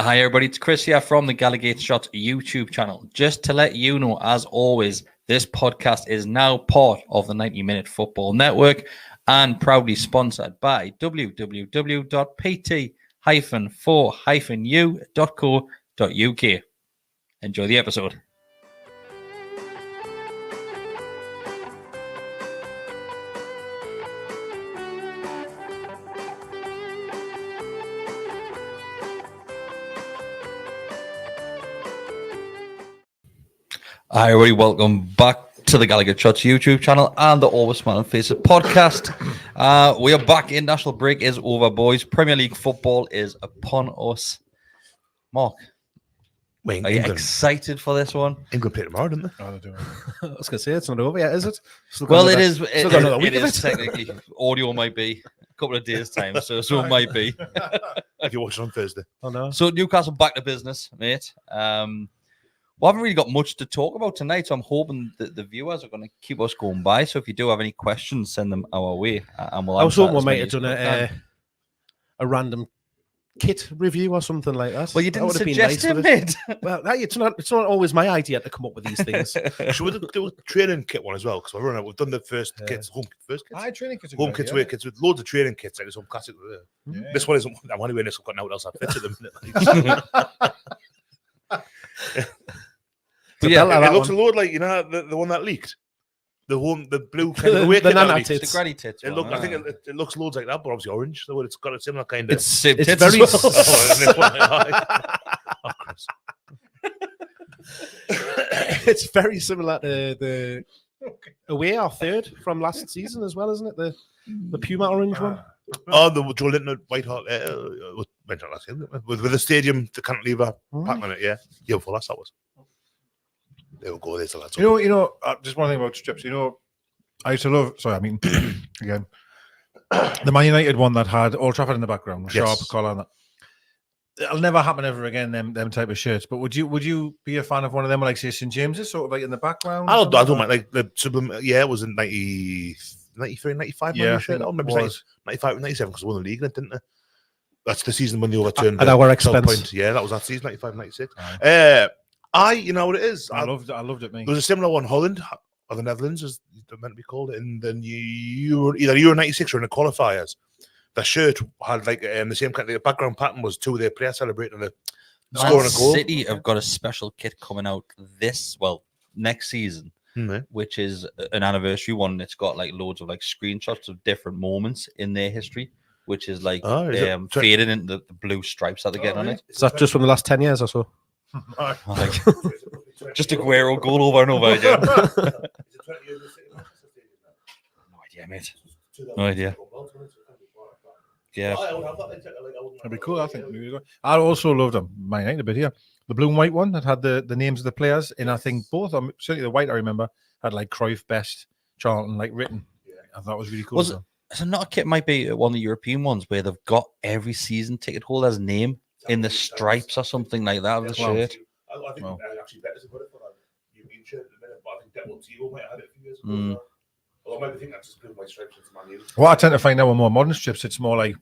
Hi everybody, it's Chris here from the Gallowgateshots YouTube channel. Just to let you know, as always, this podcast is now part of the 90-Minute Football Network and proudly sponsored by www.pt-4-u.co.uk. Enjoy the episode. Hi everybody, welcome back to the Gallowgateshots YouTube channel and the Always Smile and Face It podcast. We are back. International break is over, boys. Premier League football is upon us. Mark, are you excited for this one? England play tomorrow, didn't they? Oh, they're doing it. I was going to say, it's not over yet, is it? Well, it is. It is technically. Audio might be a couple of days' time, so it might be. If you watch it on Thursday. Oh, no. So Newcastle back to business, mate. We haven't really got much to talk about tonight, so I'm hoping that the viewers are going to keep us going by. So if you do have any questions, send them our way. And we'll I was hoping we might have done a random kit review or something like that. Well, you didn't suggest it, mate. Well, it's not always my idea to come up with these things. Should we do a training kit one as well? Because we've done the first kits, home kits. Training kits. Home kits, away kits with loads of training kits. Like some classic. Yeah. This one isn't. I'm only wearing this. I've got no else that fits at the minute. But yeah, it looks a load like the one that leaked, the blue kind of the nana tits, the granny tits. I think it looks loads like that, but obviously orange. So it's got a similar kind of. It's very. It's very similar to the away our third from last season as well, isn't it? The Puma orange one. Oh, the Joe Linton White Hart mentioned last year with the stadium, the cantilever pattern on it. Yeah, before last that was. They will go there till that's you know. Just one thing about strips. I used to love. Sorry, I mean again, the Man United one that had Old Trafford in the background, sharp collar. And that. It'll never happen ever again. Them type of shirts. But would you be a fan of one of them, like say St James's, sort of like in the background? I don't mind like the Sublime. Yeah, it was in 93, 95. Yeah, shirt. I remember 95, 97 because they won the league, didn't they? That's the season when they overturned at our expense. Yeah, that was that season, 95, 96. You know what it is. I loved it, mate. There was a similar one, Holland or the Netherlands, as they're meant to be called, and then either Euro 96 or in the qualifiers. The shirt had like the same kind of background pattern was two of their players celebrating the scoring a goal. City have got a special kit coming out next season, which is an anniversary one. It's got like loads of like screenshots of different moments in their history, which is like faded into the blue stripes that they get on it. Is that just from the last 10 years or so? Just Aguero goal over and over again. No idea, mate. No idea. Yeah, that'd be cool. I think. I also loved them. My United a bit here. The blue and white one that had the names of the players, and I think both, certainly the white I remember had like Cruyff, Best, Charlton, like written. I thought it was really cool. So not a kit might be one of the European ones where they've got every season ticket holder's name in the stripes or something like that of the shirt. I think actually better to put it for that European shirt at the minute, but I think Devil Tio might have had it a few years ago. Well, I might think that's just because my stripes into Man U. What I tend to find now with more modern strips, it's more like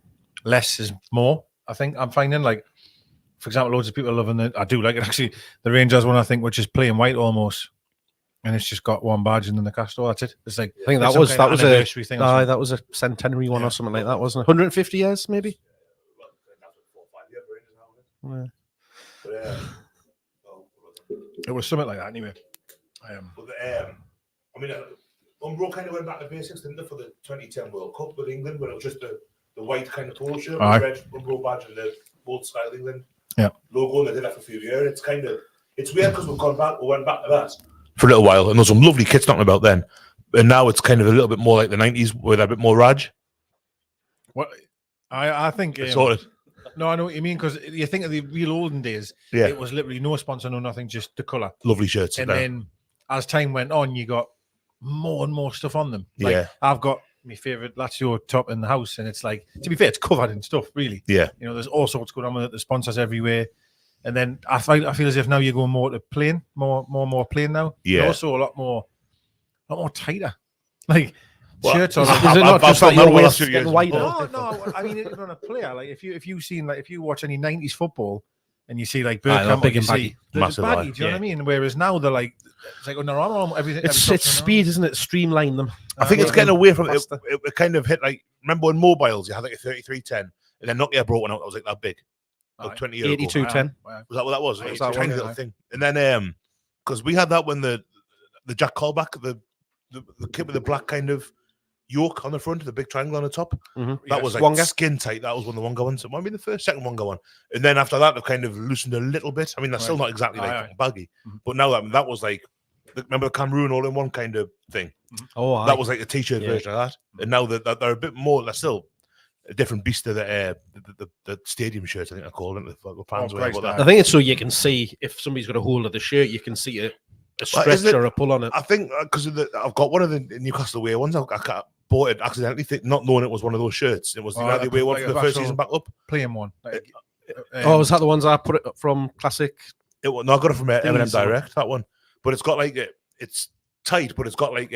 less is more. I think I'm finding, like, for example, loads of people are loving it. I do like it actually. The Rangers one, I think, which is plain white almost, and it's just got one badge and then the Castore. That's it. It's like I think that was a thing. That was a centenary one or something like that, wasn't it? 150 years maybe. It was something like that anyway. Umbro kind of went back to basics, didn't they, for the 2010 World Cup with England, where it was just the white kind of polo shirt, the red Umbro badge, and the bold style England logo, and they did that for a few years. It's weird because we went back to that for a little while, and there's some lovely kits talking about then, and now it's kind of a little bit more like the 90s with a bit more Raj. What I think sorted. No, I know what you mean, because you think of the real olden days, it was literally no sponsor, no nothing, just the colour. Lovely shirts. And then as time went on, you got more and more stuff on them. Like, I've got my favourite Lazio top in the house, and it's like, to be fair, it's covered in stuff, really. Yeah. There's all sorts going on with it, the sponsors everywhere. And then I feel as if now you're going more to plain, more plain now. Yeah. But also a lot more tighter. Like, Well, shirts on. Is it not just like your waist getting wider? No. I mean, even on a player, like if you watch any '90s football, and you see like they're Bergkamp, big you and baggy. see they're just Massive, baggy, do you know what I mean? Whereas now they're like, it's like Under Armour, everything. It's every speed, isn't it? Streamline them. I think it's getting away from it. faster. It kind of hit like, remember when mobiles, you had like a 3310, and then Nokia brought one out that was like that big. Like 20 years ago. 8210. Was that what that was? It was a that tiny one? little thing. And then, because we had that when the Jack Callback, the kit with the black kind of yoke on the front, the big triangle on the top. Mm-hmm. That was like Wonga. skin tight. That was one of the Wonga ones. It might be the second Wonga one. And then after that, they've kind of loosened a little bit. I mean, that's still not exactly like baggy, but now that was like, remember the Cameroon all-in-one kind of thing? Oh, that was like a t-shirt version of that. And now that they're a bit more, they're still a different beast to the stadium shirts, I think I call it. The fans I think it's so you can see if somebody's got a hold of the shirt, you can see a stretch or a pull on it. I think because I've got one of the Newcastle away ones. I bought it accidentally, not knowing it was one of those shirts. It was the away one for the first season back up. Playing one. Was that the ones I put it from Classic? No, I got it from M&M Direct, that one. But it's got like, it's tight, but it's got like,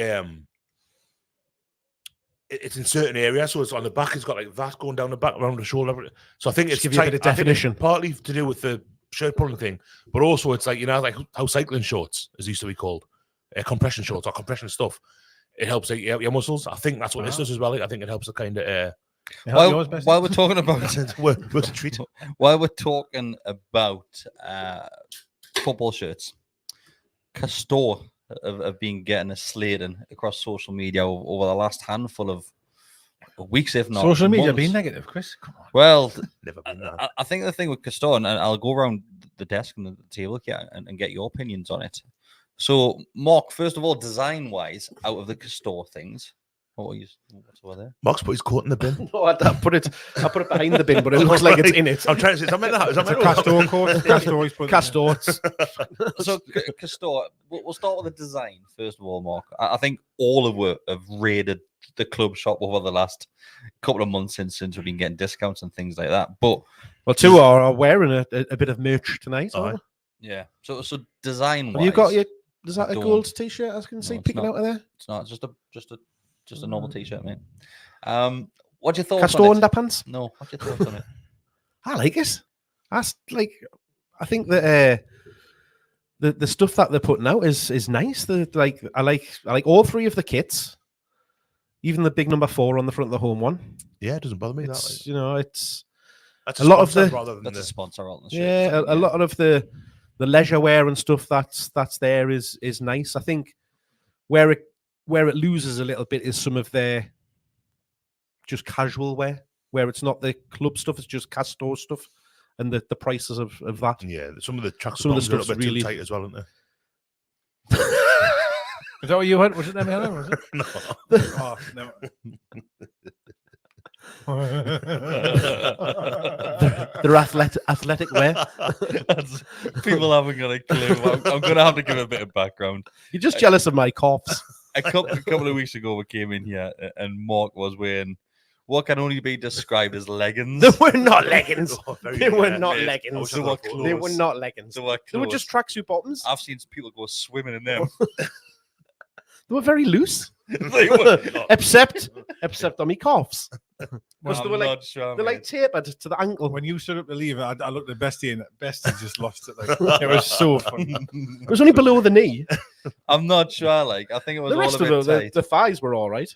it's in certain areas, so it's on the back. It's got like that going down the back around the shoulder. So I think it's give you a bit of definition. Partly to do with the shirt pulling thing, but also it's like, you know, like how cycling shorts, as used to be called, compression shorts or compression stuff. It helps like, your muscles. I think that's what this does as well. I think it helps to kind of. While we're talking about works a treat. While we're talking about football shirts, Castore have been getting a slating across social media over the last handful of weeks, if not social media months. being negative, Chris. Come on. Well, Never been that. I think the thing with Castore, and I'll go around the desk and the table here and get your opinions on it. So, Mark, first of all, design-wise, out of the Castore things, what's over there? Mark's put his coat in the bin. No, I put it behind the bin, but it looks like it's in it. I'm trying to say, is that meant that? Is that meant Castore coat. Castore. So, Castore, we'll start with the design, first of all, Mark. I think all of us have raided the club shop over the last couple of months since we've been getting discounts and things like that. But two are wearing a bit of merch tonight. Yeah. So design-wise, have you got is that a gold t-shirt? I can see picking out of there. It's not. It's just a normal t-shirt, mate. What's your thoughts Castore on it? underpants? No. What's your thoughts on it? I like it. I think that the stuff that they're putting out is nice. I like all three of the kits, even the big number 4 on the front of the home one. Yeah, it doesn't bother me. It's, that's a lot of the That's a sponsor on the shirt. yeah, a lot of the leisure wear and stuff that's there is nice. I think where it loses a little bit is some of their just casual wear, where it's not the club stuff, it's just Castore stuff, and the prices of that. Yeah, some of the tracks Some of the are a little stuff's bit really too tight as well, aren't they? Is that what you had? Was it them? Was it? No. Oh, no. They're athletic wear. People haven't got a clue. I'm going to have to give a bit of background. You're just jealous of my coughs. A couple of weeks ago, we came in here and Mark was wearing what can only be described as leggings. They were not leggings. They were not leggings. They were They were not leggings. They were just tracksuit bottoms. I've seen people go swimming in them. They were very loose. They were. except on me calves. Well, they were like, sure, they're like tapered to the ankle. When you stood up to leave, I looked at Bestie and Bestie just lost it. Like, it was so funny. It was only below the knee. I'm not sure. Like, I think it was The all rest a bit of tight. the thighs were all right.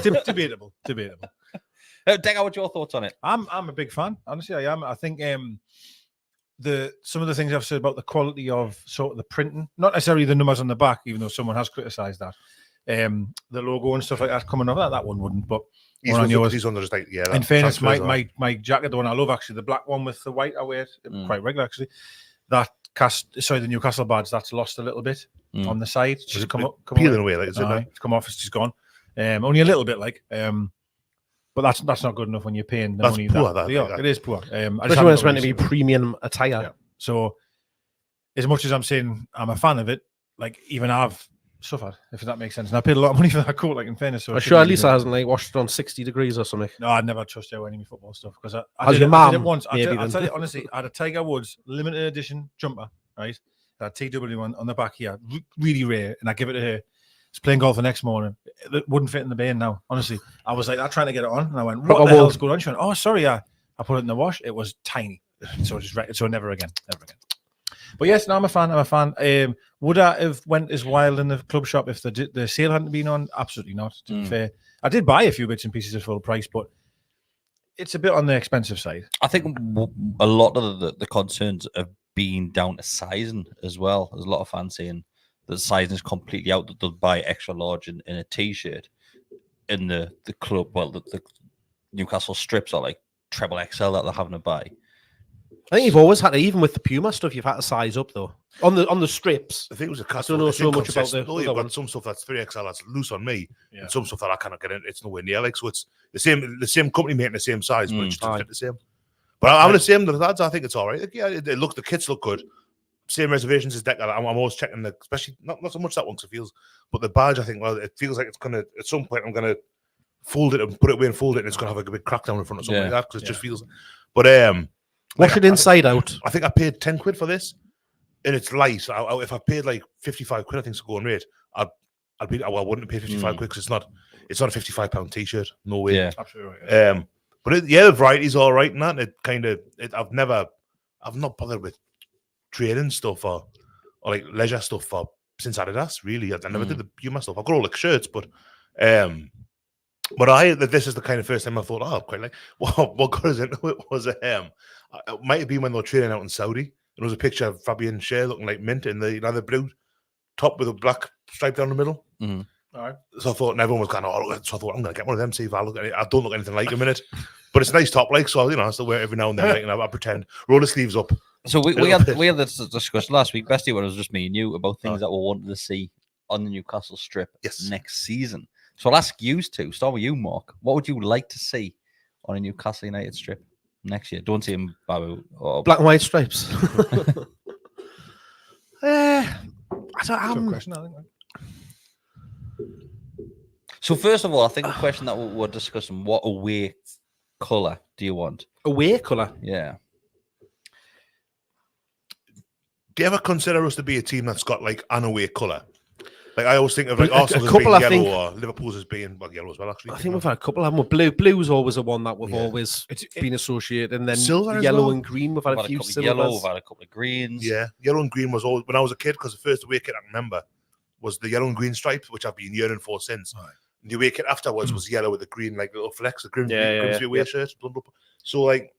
Debatable. Dega, what's your thoughts on it? I'm a big fan. Honestly, I am. I think some of the things I've said about the quality of sort of the printing, not necessarily the numbers on the back, even though someone has criticised that. The logo and stuff like that coming off that one wouldn't, but These ones are just like, yeah. In fairness, my jacket, the one I love actually, the black one with the white I wear quite regular actually. That the Newcastle badge that's lost a little bit on the side. It's just come peeling away, like, it's come off. It's just gone. Only a little bit, like. But that's not good enough when you're paying the money. Poor, it is poor. Especially when it's meant to be premium attire. Yeah. So, as much as I'm saying I'm a fan of it, like even I've suffered, if that makes sense. And I paid a lot of money for that coat, like in fairness. So I'm sure Lisa hasn't like washed it on 60 degrees or something. No, I'd never trust her any of my football stuff because I did your mum, I did it once. maybe I'll tell you honestly, I had a Tiger Woods limited edition jumper, right? That TW one on the back here, really rare, and I give it to her. It's playing golf the next morning. It wouldn't fit in the bin now. Honestly, I was like, I'm trying to get it on, and I went, "What the hell's going on?" She went, "Oh, sorry, I put it in the wash. It was tiny, so never again. But yes, no, I'm a fan. Would I have went as wild in the club shop if the sale hadn't been on? Absolutely not. To be fair, I did buy a few bits and pieces at full price, but it's a bit on the expensive side. I think a lot of the concerns have been down to sizing as well. There's a lot of fans saying that sizing is completely out, that they'll buy extra large in a t-shirt in the club. Well, the Newcastle strips are like treble XL that they're having to buy. I think you've always had to, even with the Puma stuff, you've had to size up though. On the strips. I think it was a Castore. I don't know so much about the you've other got one. some stuff that's 3XL that's loose on me, and some stuff that I cannot get in. It's nowhere near like, so it's the same company making the same size, but it just doesn't fit the same. But I'm the same. The lads, I think it's all right. Like, yeah, the kits look good. Same reservations as Decker. I'm always checking especially not so much that one because it feels, but the badge. I think it feels like it's gonna at some point I'm gonna fold it and put it away and fold it, and it's gonna have like a big crack down in front or something like that because it just feels. But wash it inside out. I think I paid £10 for this, and it's light. If I paid like £55, I think it's a going rate. I wouldn't pay £55 because it's not a £55 t-shirt. No way. Yeah, absolutely right. But the variety's all right, and that I've not bothered with trading stuff or like leisure stuff since Adidas. Really, I never did the Puma stuff. I've got all the shirts, but this is the kind of first time I thought, oh, quite like what goes into it was it might have been when they were training out in Saudi. There was a picture of Fabian Schär looking like mint in the blue top with a black stripe down the middle. Mm-hmm. All right. So I thought, and everyone was going, oh, look. So I thought, I'm going to get one of them, see if I look at it. I don't look anything like him in it, but it's a nice top, like, so, I still wear it every now and then, like, and I pretend. Roll the sleeves up. So we had this discussion last week, Bestie, when it was just me and you, about things that we wanted to see on the Newcastle strip next season. So I'll ask you two, start with you, Mark. What would you like to see on a Newcastle United strip next year? Don't see him, Babu. Black and white stripes. So first of all, I think the question that we're discussing, what away colour do you want? Away colour? Yeah. Do you ever consider us to be a team that's got like an away colour? Like I always think of like Arsenal as being yellow or Liverpool's as being yellow as well. Actually, I think we've had a couple of them. Blue's always the one that we've always been associated, and then silver yellow and green. We've had a few silvers. Yellow, we've had a couple of greens. Yeah, yellow and green was always when I was a kid, because the first away kit I remember was the yellow and green stripes, which I've been yearning for since. Right. And the away kit afterwards was yellow with the green like little flecks, the Grimsby away shirt. So like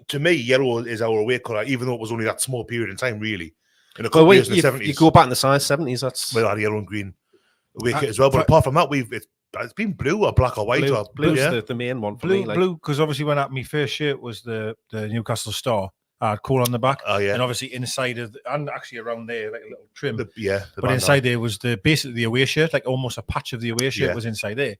to me, yellow is our away colour, even though it was only that small period in time, really. In a couple of years in the 70s, you go back in the size 70s. That's we had yellow and green away kit as well. But apart from that, it's been blue or black or white. Blue's the main one for me. Blue, because obviously when my first shirt was the Newcastle Star, I had Cole on the back. Oh yeah, and obviously inside of and actually around there like a little trim. But inside there was basically the away shirt, like almost a patch of the away shirt was inside there.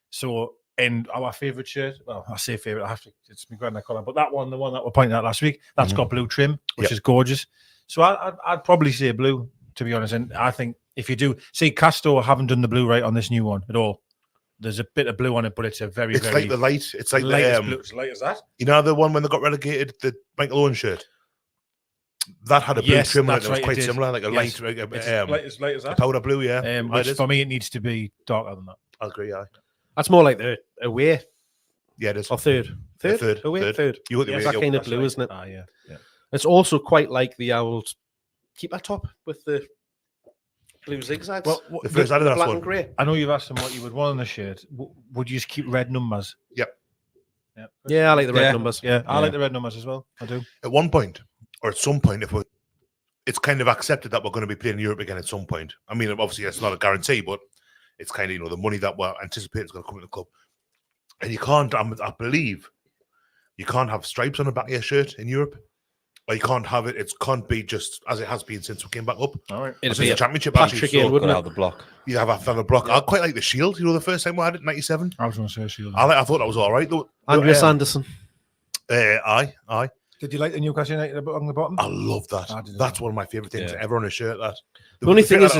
So. And our favourite shirt, well, I say favourite, it's my grand colour, but the one that we pointed out last week, that's got blue trim, which is gorgeous. So I'd probably say blue, to be honest. And I think if you do, see, Castore haven't done the blue right on this new one at all. There's a bit of blue on it, but it's very like the light. It's like the blue. It's light as that. You know the one when they got relegated, the Michael Owen shirt? That had a blue trim on it. It was quite similar, like a light, light as that. Powder blue, yeah. Which for me, it needs to be darker than that. I agree, yeah. That's more like the away. Yeah, it is. Or third. Away, third. You got the that kind of blue, isn't it? Yeah. It's also quite like the old keeper top with the blue zigzags. Well, the first Adidas black one. And grey. I know you've asked them what you would want on the shirt. Would you just keep red numbers? Yep. Yeah, I like the red numbers. Yeah, I like the red numbers as well. I do. At one point, or at some point, it's kind of accepted that we're going to be playing in Europe again at some point. I mean, obviously, it's not a guarantee, but it's kind of, the money that we're anticipating is going to come in the club. And you can't, I believe, you can't have stripes on the back of your shirt in Europe. Or you can't have it, it can't be just as it has been since we came back up. All right. It'll be a championship, Patrick actually. So wouldn't have the block. You have a block. Yeah. I quite like the shield, the first time we had it in 97. I was going to say shield. I thought that was all right, though. Andreas Anderson. Aye. Did you like the Newcastle United on the bottom? I love that. That's one of my favourite things ever on a shirt. That the only thing is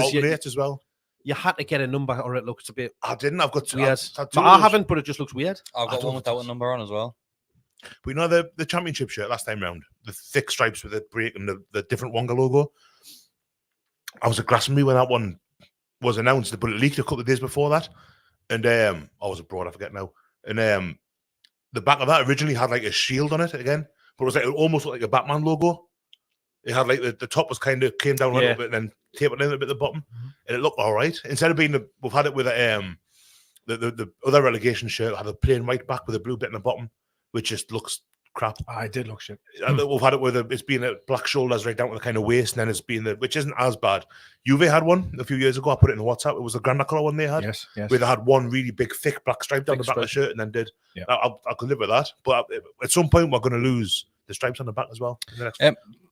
as well. You had to get a number, or it looks a bit. I didn't. I've got two. Weird. I haven't, but it just looks weird. I've got one without a number on as well. But the championship shirt last time round, the thick stripes with the break and the different Wonga logo. I was at Glastonbury when that one was announced, but it leaked a couple of days before that. And I was abroad, I forget now. And the back of that originally had like a shield on it again, but it was like it almost looked like a Batman logo. It had like the top was kind of came down a little bit and then tapered in a bit at the bottom, and it looked all right. Instead of being we've had it with the other relegation shirt had a plain white back with a blue bit in the bottom, which just looks crap. I did look shit. We've had it with it's been a black shoulders right down to the kind of waist, and then it's been which isn't as bad. Juve had one a few years ago. I put it in the WhatsApp. It was the Granda colour one they had. Yes. Where they had one really big, thick black stripe down the back of the shirt, and then did. Yeah. I could live with that, but at some point we're going to lose the stripes on the back as well.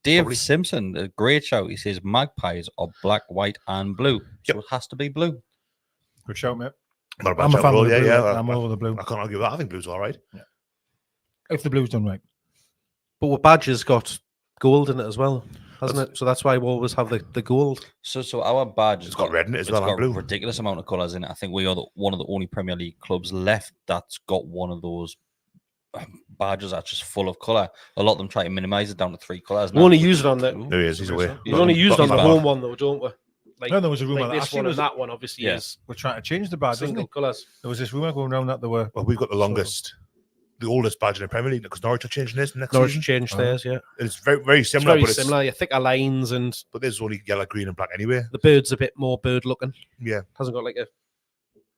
Dave Probably. Simpson, a great shout. He says magpies are black, white, and blue, so it has to be blue. Good shout, mate. I'm a fan of the blue. I'm over the blue. I can't argue with that. I think blue's all right. Yeah. If the blue's done right. But what badge has got gold in it as well, hasn't it? So that's why we always have the gold. So our badge It's got red in it as well, It's and got a blue. ridiculous amount of colours in it. I think we are one of the only Premier League clubs left that's got one of those badges that's just full of colour. A lot of them try to minimise it down to 3 colours. We only use it on the. There he is. He's away. We only used it on the home one though, don't we? Like, No, there was a rumour like that this one and that one obviously is we're trying to change the badge, wasn't single it? colours. There was this rumour going around that there were. Well, we've got the oldest badge in the Premier League because Norwich are changing this next Norwich season. changed theirs, yeah. It's very, very It's similar, very but similar. Yeah, thicker lines and but there's only yellow, green, and black anyway. the bird's a bit more bird looking. Yeah. Hasn't got like a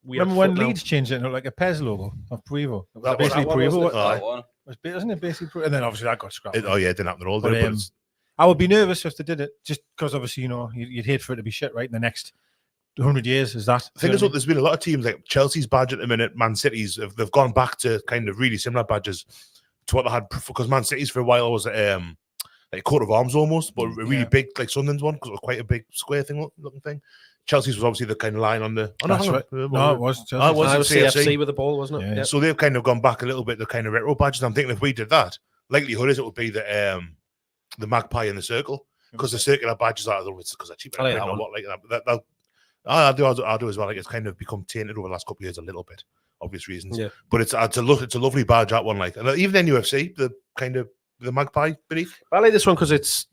weird. Remember when foot now. Leeds changed it and it looked like a Pez logo of Prevo? It was That basically one, Prevo. wasn't it? That one. Isn't it basically Prevo? And then obviously that got scrapped. It didn't happen at all. But, did it? But it's- I would be nervous if they did it, just because obviously, you'd hate for it to be shit, right? In the next 100 years, is that? I think there's been a lot of teams like Chelsea's badge at the minute, Man City's, they've gone back to kind of really similar badges to what they had because Man City's for a while was like a coat of arms almost, but a really big like Sunderland's one because it was quite a big square looking thing. Chelsea's was obviously the kind of line on the. Oh, That's right. No, it was. Chelsea. it was I was CFC. CFC with the ball, wasn't it? Yeah. Yeah. So they've kind of gone back a little bit, the kind of retro badges. I'm thinking if we did that, likelihood is it would be the magpie in the circle because the circular badges are it's because they're cheaper. I like I that don't know one. what like that. I do as well. Like it's kind of become tainted over the last couple of years a little bit, obvious reasons. Yeah. But it's a lovely badge, that one. Like, and even the NFC, the kind of the magpie beneath. I like this one because it's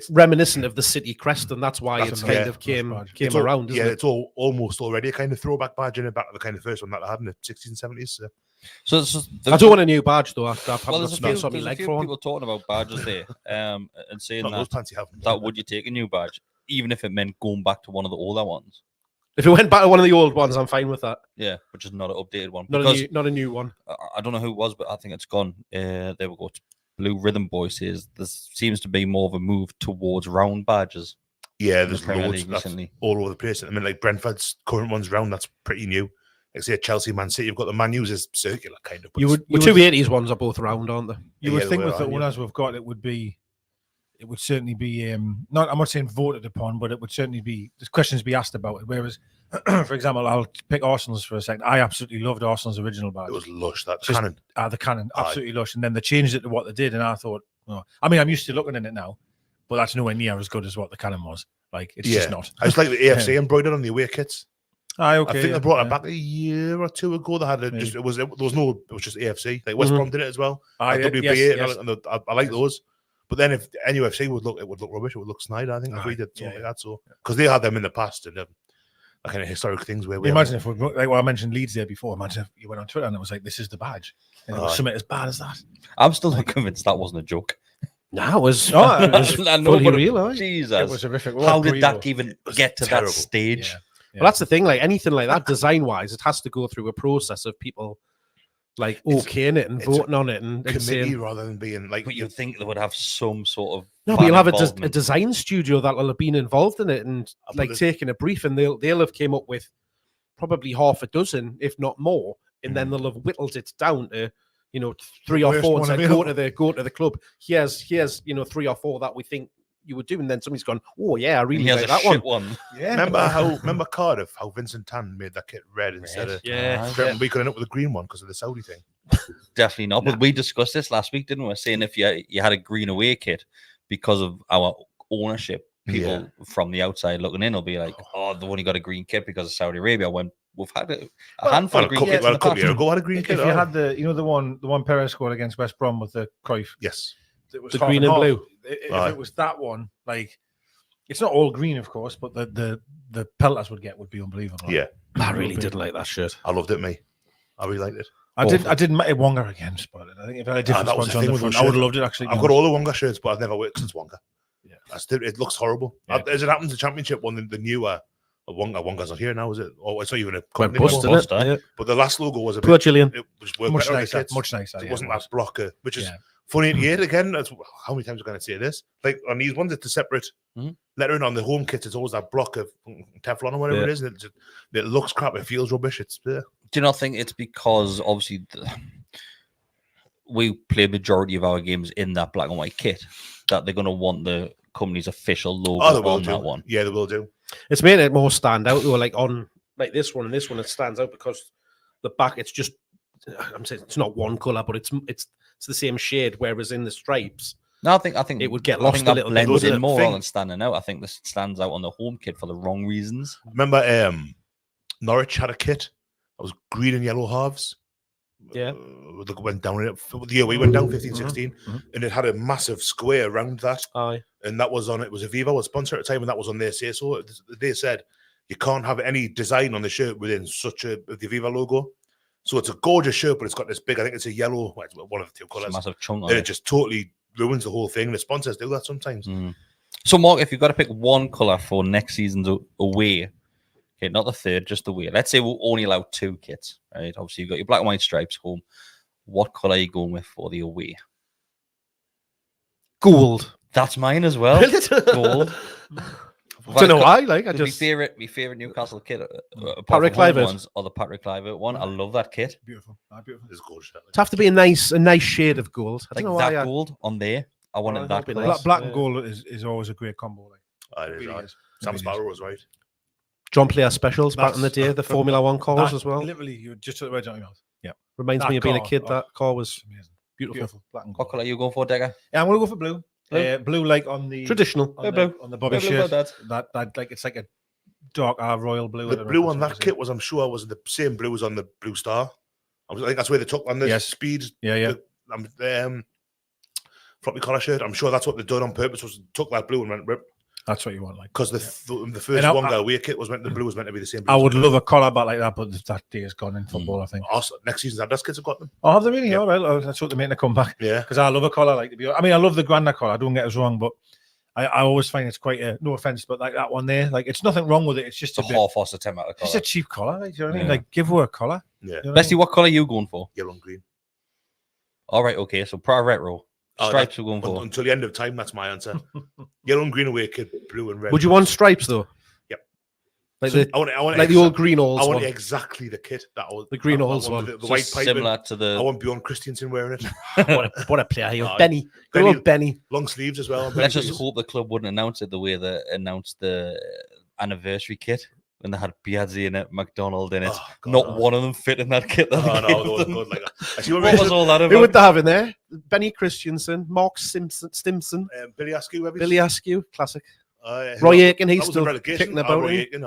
reminiscent of the city crest, and that's why That's it's a kind nice of came It's all- around. Isn't yeah, it? it's all almost already a kind of throwback badge in it back to the kind of first one that I had in the 60s and 70s. So. So I don't want a new badge though. I've Well, there's a few, on my there's a leg few for one. people talking about badges there, and saying Not those that pants you have. would you take a new badge, even if it meant going back to one of the older ones? If it went back to one of the old ones, I'm fine with that. Yeah, which is not an updated one. Not Because a new one. I don't know who it was, but I think it's gone. There we go. Blue Rhythm Boy says there seems to be more of a move towards round badges. Yeah, in the there's Premier loads League that's recently. all over the place. I mean, like Brentford's current one's round. That's pretty new. Like say Chelsea, Man City, you've got the Man U's is circular kind of. But The 280s ones are both round, aren't they? You would Yeah, think they with the were, owners we've got, it would certainly be not. I'm not saying voted upon, but it would certainly be. There's questions to be asked about it. Whereas, for example, I'll pick Arsenal's for a second. I absolutely loved Arsenal's original badge. it was lush. That Just- cannon. The cannon, absolutely lush. And then they changed it to what they did, and I thought, I mean, I'm used to looking at it now, but that's nowhere near as good as what the cannon was. Like, it's just not. I just like the AFC embroidered on the away kits. Okay. I think they brought it back a year or two ago. They had it just it was just AFC. Like West Brom did it as well. WBA, yes. and I like those. But then if NUFC would look rubbish. It would look snide. I think if we did something like that. So because they had them in the past and kind of historic things where we imagine if I mentioned Leeds there before. Imagine if you went on Twitter and it was like, "This is the badge," and it was something as bad as that. I'm still not convinced that wasn't a joke. No, it was. It was I know, fully but real, eh? Jesus, It was horrific. how did that even get to terrible. that stage? Yeah. Well, that's the thing. Like anything like that, design-wise, it has to go through a process of people like okaying it and it's voting on it and committee saying. rather than being like But you'd think they would have some sort of No, but fan you'll have a involvement. design studio that will have been involved in it and But like there's- taking a brief, and they'll have came up with probably half a dozen, if not more, and then they'll have whittled it down to 3 or worst 4 and one said available. go to the club. Here's 3 or 4 that we think you would do, and then somebody's gone, oh yeah, I really Here's like a that one. shit one. Yeah. remember Cardiff, how Vincent Tan made that kit red instead of Yeah. we could end up with a green one because of the Saudi thing. Definitely not. But we discussed this last week, didn't we? Saying if you had a green away kit because of our ownership, people from the outside looking in will be like, "Oh, they've only got a green kit because of Saudi Arabia." When we've had a handful Well, of green kits. a in the couple past. years ago, I had a green If kit. you had the one Perez scored against West Brom with the Cruyff, yes, it was The half green and half. blue. If Aye. it was that one, like, it's not all green, of course, but the pelters would be unbelievable. yeah, I really did like that shirt. I loved it, mate. I really liked it. I didn't make it Wonga again, but I think if I had a different sponsor on the front, I would have loved it actually. I've got all the Wonga shirts, but I've never worked since Wonga. Yeah, it looks horrible. Yeah. As it happens, the championship one, the newer Wonga's not here now, is it? Oh, it's not even a Went company bust, anymore. didn't it? Yeah. But the last logo was a Poor bit. Gillian. It was worked much better on the nicer. kits. Much nicer. It Yeah, wasn't it was. that blocker, which is funny. Yet again, that's, how many times are going to say this? Like on these ones, it's a separate lettering. On the home kits, it's always that block of Teflon or whatever it is. And it looks crap. It feels rubbish. It's Do you not think it's because obviously we play majority of our games in that black and white kit that they're going to want the company's official logo on that one? Yeah, they will do. It's made it more stand out. Or like on like this one and this one, it stands out because the back. It's just I'm saying it's not one color, but it's the same shade. Whereas in the stripes, no, I think it would get lost a little bit. Blends in more rather than standing out. I think this stands out on the home kit for the wrong reasons. Remember, Norwich had a kit that was green and yellow halves. Yeah, went down in it. The year we went down 15-16, and it had a massive square around that. Aye. And that was on it. Was Aviva was sponsor at the time, and that was on their say so. They said you can't have any design on the shirt within such the Aviva logo. So it's a gorgeous shirt, but it's got this big. I think it's a yellow, one of the two colors. Massive chunk on and it. It just totally ruins the whole thing. The sponsors do that sometimes. So, Mark, if you've got to pick one color for next season's away, okay, not the third, just the away. Let's say we'll only allow 2 kits, right? Obviously, you've got your black and white stripes home. What color are you going with for the away? Gold. That's mine as well. Gold. I don't know why. Like, I just just my favorite Newcastle kit, Patrick Kluivert ones, or the Patrick Kluivert one. I love that kit. Beautiful. Beautiful. It's gorgeous. It'd have to be a nice shade of gold. I Like don't know that why gold on there. I wanted that. be Nice. nice. Black and gold is always a great combo. Like. It Really is. is. Sam Really Sparrow was right. John Player specials back in the day, the Formula One cars as well. Literally, you just took the words out of your mouth. Yeah. Reminds That me of being a car, kid. That car was amazing. beautiful. Black and What gold. color are you going for, Decker? Yeah, I'm gonna go for blue. Blue, like on the Traditional. on blue. on the Bobby Blue, shirt. blue, That like it's like a dark royal blue. The blue on that kit was, I'm sure, was the same blue as on the Blue Star. I think that's where they took on the speed. Yeah. Floppy collar shirt. I'm sure that's what they done on purpose. Was took that blue and went rip. That's what you want, like because the first one guy away kit was meant the blue was meant to be the same. I would love a collar back like that, but that day is gone in football. I think. Also, next season's Adidas kids have got them. Oh, have they really? Yeah. All right, that's what they're making a comeback. Yeah, because I love a collar like. I mean, I love the Granda collar. Don't get us wrong, but I always find it's quite a no offense, but like that one there, like it's nothing wrong with it. It's just a half-assed attempt at a collar. It's a cheap collar. Like, do you know what I mean? Like give her a collar. Yeah. You know Bestie, what color are you going for? Yellow and green. All right, okay. So Pro Retro. Stripes are going for. Until the end of time, that's my answer. Yellow and green away kit, blue and red. Would you want stripes though? Yep. Like so the I want like the old green alls. I want exactly the kit that was the green alls one. The white pipe. Similar to the. I want Bjorn Christensen wearing it. what a player! You're Benny. Benny. Long sleeves as well. Let's just hope the club wouldn't announce it the way they announced the anniversary kit. When they had Piazzi in it, McDonald in it, not one of them fit in that kit. No, they were good. Like what was all that about? Who would they have in there? Benny Christensen, Mark Stimson, Billy Askew, Billy Askew, classic. Roy Aitken, he's still kicking about. Roy Aitken,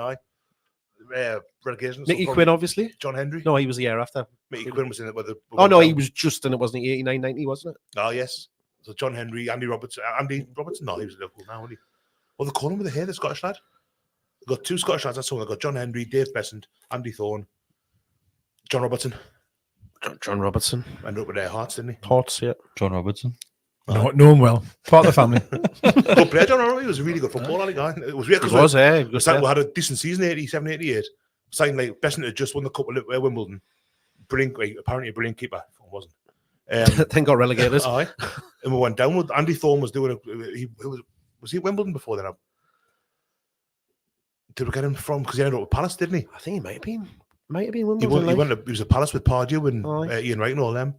Relegation. Mickey Quinn, obviously. John Henry. No, he was the year after. Mickey Quinn was in it. He was just in it, wasn't he? 89-90, wasn't it? Oh, yes. So John Henry, Andy Robertson. No, he was in Liverpool now, wasn't he? Well, they call him with the hair, the Scottish lad. Got 2 Scottish lads. That's all. They've got John Henry, Dave Besant, Andy Thorne, John Robertson. John Robertson. Ended up with their Hearts, didn't he? Hearts, yeah. John Robertson. Know him well. Part of the family. Good player, John Robertson. He was a really good footballer, guy. It was weird because we had a decent season, 87, 88. Signed like Besant had just won the cup at Wimbledon. Brilliant, apparently a brilliant keeper. Wasn't. Then got relegated. Aye. And we went down with Andy Thorne was doing was he at Wimbledon before then? Did we get him from? Because he ended up with Palace, didn't he? I think he might have been Wimbledon. He was at Palace with Pardew and Ian Wright and all them.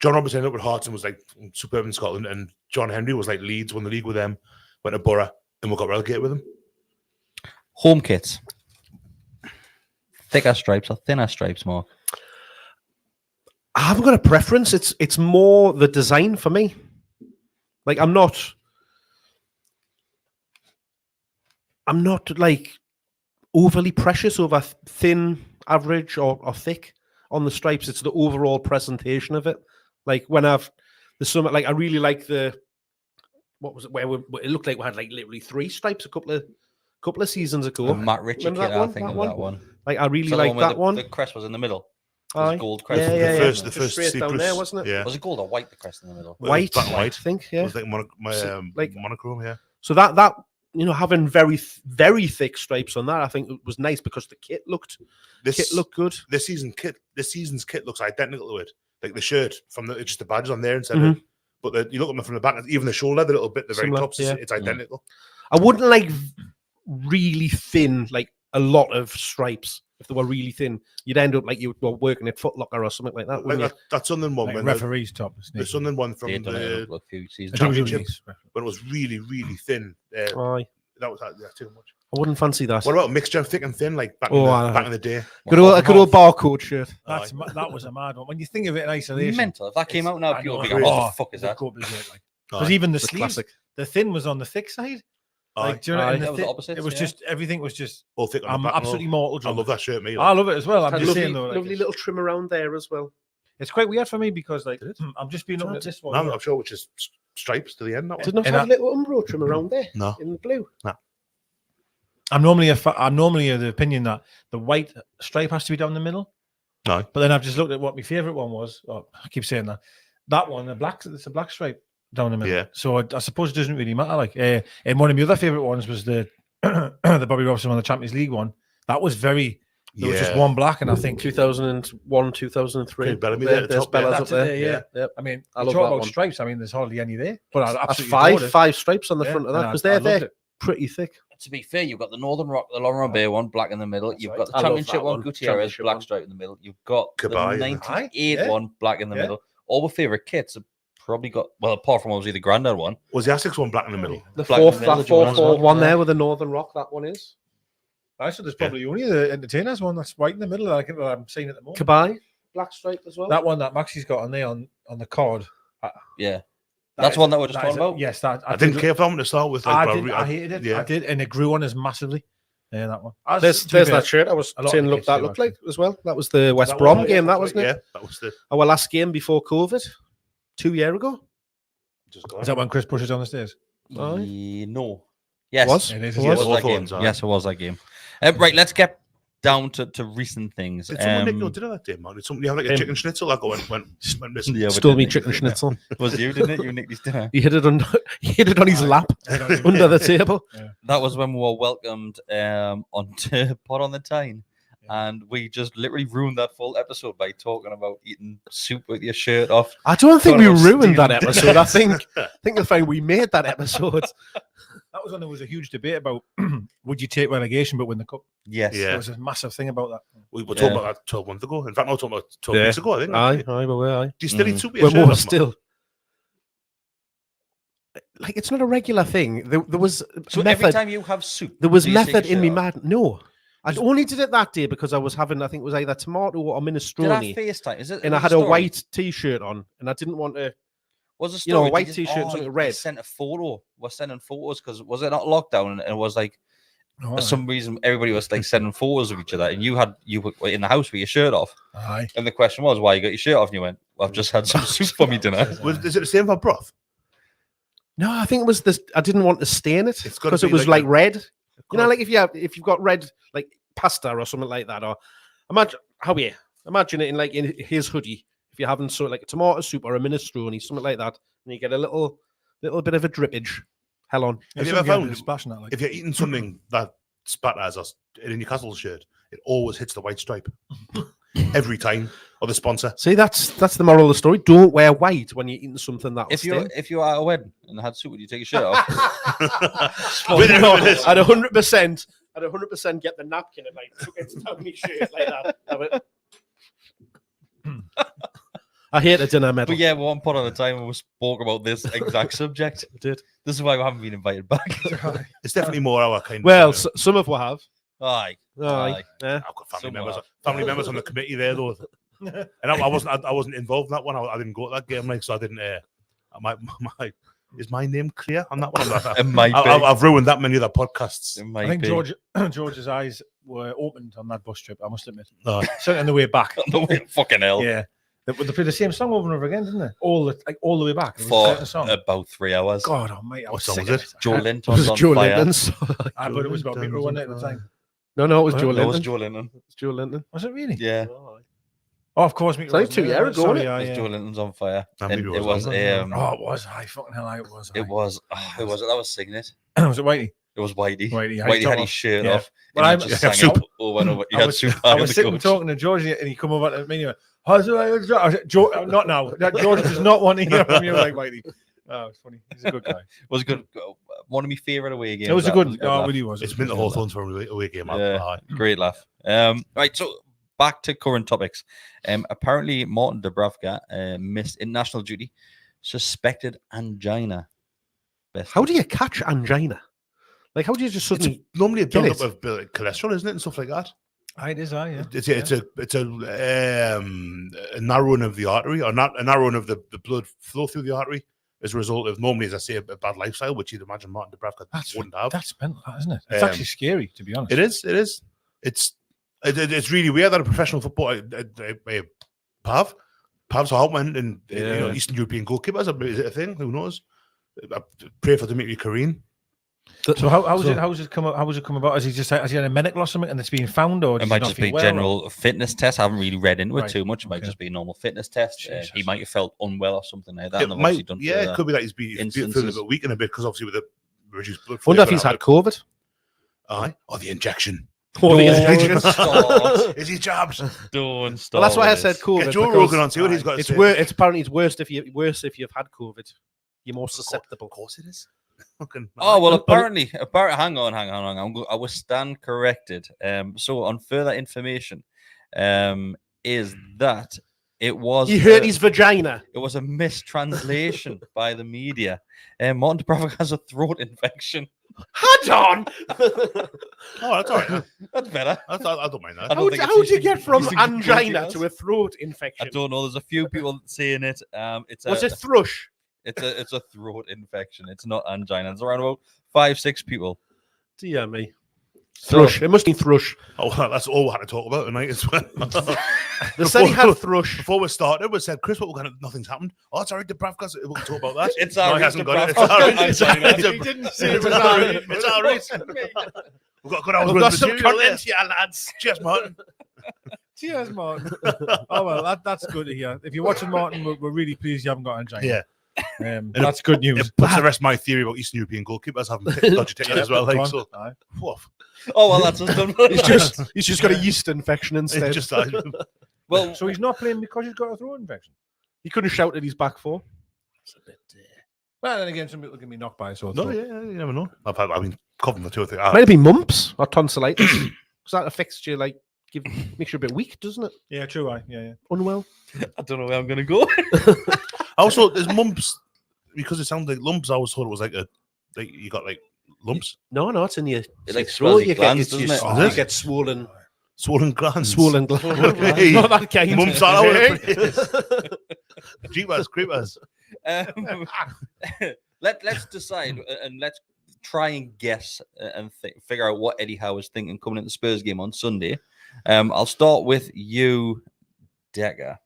John Robertson ended up with Hearts and was like superb in Scotland. And John Henry was like Leeds, won the league with them, went to Borough, and we got relegated with him. Home kits. Thicker stripes or thinner stripes, Mark? I haven't got a preference. It's more the design for me. Like I'm not like overly precious over thin, average, or thick on the stripes. It's the overall presentation of it. Like when there's some, like I really like what was it? Where it looked like we had like literally 3 stripes a couple of seasons ago. The Matt Ritchie kit, I think of that one. Like I really like that one. The crest was in the middle. Aye. Gold crest. Yeah, in yeah, the yeah. first- the Just first straight down Cyprus, there, wasn't it? Yeah. Was it gold or white, the crest in the middle? Well, it was White, black and I white. think, It yeah. was like like- monochrome, yeah. So that having very thick stripes on that, I think it was nice because the kit looked good. This season's kit looks identical to it. Like the shirt from just the badges on there instead Mhm. of, but you look at them from the back, even the shoulder, the little bit, the very Similar, tops, yeah. it's identical. I wouldn't like really thin, like a lot of stripes. If they were really thin, you'd end up like you were working at Foot Locker or something like that. Like wouldn't you? that Sunderland one, Like when referee's top. the Sunderland one from They'd done it the a few seasons. Championship, when it was really, really thin. Aye. That was too much. I wouldn't fancy that. What about a mixture of thick and thin, like back in the day? Good old barcode shirt. That was a mad one. When you think of it in isolation, Mental. If that came out now, I people know. would be going, what the fuck is that? Because even the sleeves, classic. the thin was on the thick side. Aye. Like, do you know, Aye. and the That was thick- opposites, it was yeah. just everything was just. All thick on I'm the back. absolutely mortal. I John. love that shirt, me. I love it as well. I'm Had just lovely, saying though, like, lovely little trim around there as well. it's quite weird for me because like I'm just being looking at this one. No, I'm sure which is stripes to the end. That one. Didn't have And a little Umbro trim around there No. in the blue. I'm normally of the opinion that the white stripe has to be down the middle. No. But then I've just looked at what my favourite one was. Oh, I keep saying that. That one, it's a black stripe down the middle. Yeah. So I suppose it doesn't really matter. Like, and one of my other favourite ones was the the Bobby Robson on the Champions League one. That was very. There was just one black, and I think 2001, 2003. Okay, Bellamy there at the There's top, yeah. Bellas up that's it there. there, yeah. Yep. I mean, I you love talk that about one. stripes. I mean, there's hardly any there. But I That's absolutely adored it. five stripes on the Yeah, front of and that because I they're loved it. pretty thick. To be fair, you've got the Northern Rock, the Laurent Bay one, black in the middle. That's You've right. got the I love Championship that one, one. Gutierrez, Championship black one. stripe in the middle. You've got Kabay, the yeah. 98 Yeah. one, black in the Yeah. middle. All the favourite kits have probably got, well, apart from obviously the Grandad one. Was the Essex one black in the middle? The Black in the fourth, middle, that do you want as 4-4 well? one Yeah. there with the Northern Rock, that one is. I said there's probably only the Entertainers one that's white in the middle. That I'm seeing at the moment. Kabay, black stripe as well. That one that Maxi's got on there on the card. Yeah. That's one that we're just talking about. Yes, that I didn't care for that one to start with. I but did. I hated it. Yeah. I did, and it grew on us massively. Yeah, that one. There's that shirt I was a lot saying of look kits that do, looked actually. like as well. That was the West That Brom was- game, that yeah, wasn't it? Yeah, that was the. Our last game before COVID, 2 years ago. Just Is that when Chris pushes on the stairs? No. Yes. Was? It is. It It was was? that game. Hawthorns, aye. Yes, it was that game. Right, let's get down to recent things. Did someone nick your dinner that day, man? Did somebody have like a Him. chicken schnitzel that went missing? Yeah, we Stole did me nick chicken his dinner. schnitzel. It was you, didn't it? You nicked his dinner. He hit it on his lap under the table. That was when we were welcomed onto Pot on the Tyne. And we just literally ruined that full episode by talking about eating soup with your shirt off. I don't think we Talking about ruined that stealing episode. I think the fact we made that episode. That was when there was a huge debate about would you take relegation but win the cup. Yes. Yeah. There was a massive thing about that. We were talking Yeah. about that 12 months ago. In fact, I was talking about 12 Yeah. weeks ago, I think. Aye, actually. aye, well, aye. Do you still eat soup with We're your shirt more off, man? still. Like it's not a regular thing. There was So every method. time you have soup, There was do you take method your in me shirt off? mad. No, I only did it that day because I was having. I think it was either tomato or Did I minestrone, FaceTime? Is it? and I had a white T-shirt on, and I didn't want to. Was a you know, story? a white Did you- t-shirt and something you red. Sent a photo. We're sending photos because was it not lockdown? And it was like Oh, for some reason everybody was like sending photos of each other, and you were in the house with your shirt off. aye. And the question was why you got your shirt off, and you went, well, "I've just had some soup for me dinner." Is it the same for broth? No, I think it was this. I didn't want to stain it It's gotta because it be was like like red. You know, course. like if you've got red like pasta or something like that, or imagine it in like in his hoodie. If you're having sort of like a tomato soup or a minestrone, something like that, and you get a little bit of a drippage. Hell on. Have you Some ever guy found was splashing that, like, if you're eating something that spatters us in your Castle shirt, it always hits the white stripe every time, or the sponsor. See, that's the moral of the story. Don't wear white when you're eating something that. If you're at a wedding and had soup, would you take your shirt off? With it, with it. I'd 100% get the napkin and like tuck it down my shirt like that. Have it. I hate a dinner medal. But yeah, one pot on a time and we spoke about this exact subject. I did. This is why we haven't been invited back. It's definitely more our kind. Well, of, some of we have. Aye. Aye. Yeah. I've got family Somewhere. members on the committee there though, and I wasn't involved in that one. I didn't go to that game, like, so I didn't. Is my name clear on that one? It might be. I've ruined that many other podcasts. It might I think be. George's eyes were opened on that bus trip. I must admit. No. Certainly on the way back. Fucking hell. Yeah, they played the same song over and over again, didn't they? All the way back. It was a For certain song. about 3 hours. God, oh mate, I What was song sick was of it? Joe It Linton's was on Joe fire. Linton's. I thought it was about Mitro, wasn't it, at the time? No, it was Joe That was Linton. Joe Linton. It's Joe Linton. Was it really? Yeah. Oh, of course. It's like 2 years ago, wasn't it? Yeah, It was yeah. Joe Linton's on fire. And And maybe it was Oh, it was. I fucking hell, it was. it was that was Signet. Was it Whitey? It was Whitey. Whitey, Whitey had top his off. shirt Yeah. off. Well, And I'm- he just yeah, sang soup. out over and over. He I had was, soup I bag was on the sitting coach. talking to George, and he come over to me and he went, "How's it? George, not now. George does not want to hear from you like Whitey." Oh, it's funny. He's a good guy. Was good. One of my favourite away games. It was a that. good. It Oh, it laugh. really was. It's been the Hawthorns for a away game. Yeah. Great laugh. Right, so back to current topics. Apparently, Martin Dubravka missed international duty, suspected angina. How do you catch angina? Like, how do you just It's suddenly? normally a Get build-up it. of cholesterol, isn't it, and stuff like that. It is, yeah. It's a narrowing of the artery, or not a narrowing of the blood flow through the artery as a result of normally, as I say, a bad lifestyle, which you'd imagine Martin Dubravka wouldn't have. That's mental, isn't it? It's actually scary, to be honest. It is. It's really weird that a professional footballer, Pav's helping in Eastern European goalkeepers. Is it a thing? Who knows? I pray for Dimitri Karin. So how's it come about? Has he had a medical or something and it's been found, or It might just be general fitness test. I haven't really read into it too much. It might just be a normal fitness test. He might have felt unwell or something like that. It could be that he's feeling a bit weak in a bit because obviously with the reduced blood flow. Wonder if he's had COVID. Aye, or the injection. Or the injection. Start. Is he jabbed? Don't start. Well, that's why I with said this. COVID. Get Joe because Rogan on, see what he's got to It's say. worse. Apparently, it's worse if you've had COVID. You're more susceptible. Of course it is. Oh well, apparently, hang on. I was stand corrected. So on further information, is that it was He hurt his vagina. It was a mistranslation by the media. Martin Dubravka has a throat infection. Hold on. Oh, that's all right. That's better. I don't mind that. I don't think it's How do you used get in- from used in angina details. to a throat infection? I don't know. There's a few people saying it. Was it thrush? It's a throat infection. It's not angina. It's around about 5-6 people. Dear me. Thrush. It must be thrush. Oh, well, that's all we had to talk about tonight as well. They said he had thrush. Before we started, we said, Chris, nothing's happened. Oh, it's all right, Dubravka's. We'll talk about that. It's No, all he right, hasn't got it. Dubravka. It's all right. He didn't say It's all right. It's all right. We've got good hours We've worth got of some material there. content here, lads. Cheers, Martin. Cheers, Martin. Oh well, that's good to hear. If you're watching Martin, we're really pleased you haven't got angina. Yeah. That's good news. It puts the rest of my theory about Eastern European goalkeepers having dodgy tickets as well. Go Like, on. so, Aye. woof. Oh well, that's us done. He's just got a yeast infection It's instead. just Well, So he's not playing because he's got a throat infection. He couldn't shout at his back four. Well, then again, some people can be knocked by a sore no, throat. yeah, you never know. I've been coughing for 2 or 3 Might have been mumps or tonsillitis. Because that affects you, like, makes you a bit weak, doesn't it? Yeah, true. Yeah. Unwell. I don't know where I'm gonna go. Also, there's mumps because it sounds like lumps. I always thought it was like you got like lumps, No, it's in your like throat. swells your glands, doesn't it? You get swollen swollen glands. glands. Hey, Not that kind. mumps all over the place. Jeepers, creepers. Let's decide and let's try and guess and figure out what Eddie Howe is thinking coming into the Spurs game on Sunday. I'll start with you, Decker.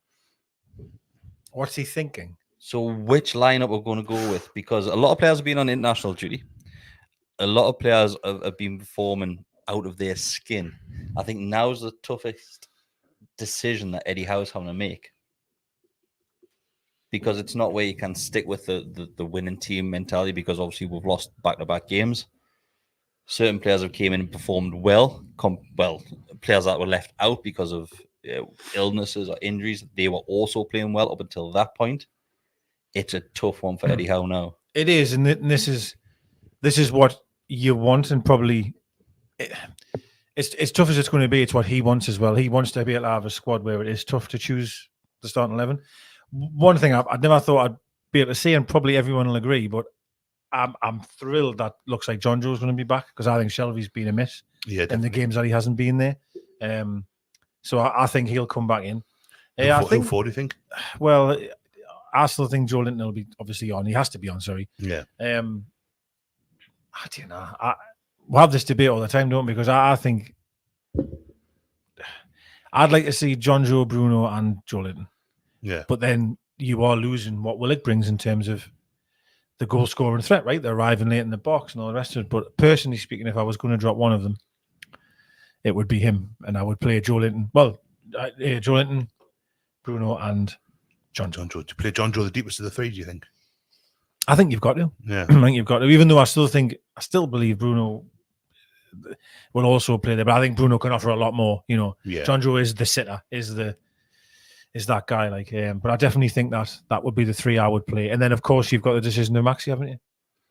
What's he thinking? So which lineup we're going to go with? Because a lot of players have been on international duty. A lot of players have been performing out of their skin. I think now's the toughest decision that Eddie Howe's having to make. Because it's not where you can stick with the winning team mentality, because obviously we've lost back-to-back games. Certain players have came in and performed well. Players that were left out because of illnesses or injuries, they were also playing well up until that point. It's a tough one for Eddie Howe now. It is, and this is what you want, and probably it's tough as it's going to be. It's what he wants as well. He wants to be able to have a squad where it is tough to choose the starting 11. One thing I'd never thought I'd be able to say, and probably everyone will agree, but I'm thrilled that looks like John Joe's going to be back, because I think Shelby's been a miss in the games that he hasn't been there. So I think he'll come back in. Who for, do you think? Well, I still think Joe Linton will be obviously on. He has to be on, sorry. Yeah. I don't know. We'll have this debate all the time, don't we? Because I think I'd like to see John Joe, Bruno, and Joe Linton. Yeah. But then you are losing what Willock brings in terms of the goal scoring threat, right? They're arriving late in the box and all the rest of it. But personally speaking, if I was going to drop one of them, it would be him, and I would play Joe Linton. Well, Joe Linton, Bruno and John Joe. To play John Joe the deepest of the three, do you think? I think you've got to. Yeah. I think you've got to. Even though I still believe Bruno will also play there, but I think Bruno can offer a lot more. Yeah. John Joe is the sitter, is that guy. But I definitely think that would be the three I would play. And then of course you've got the decision of Maxi, haven't you?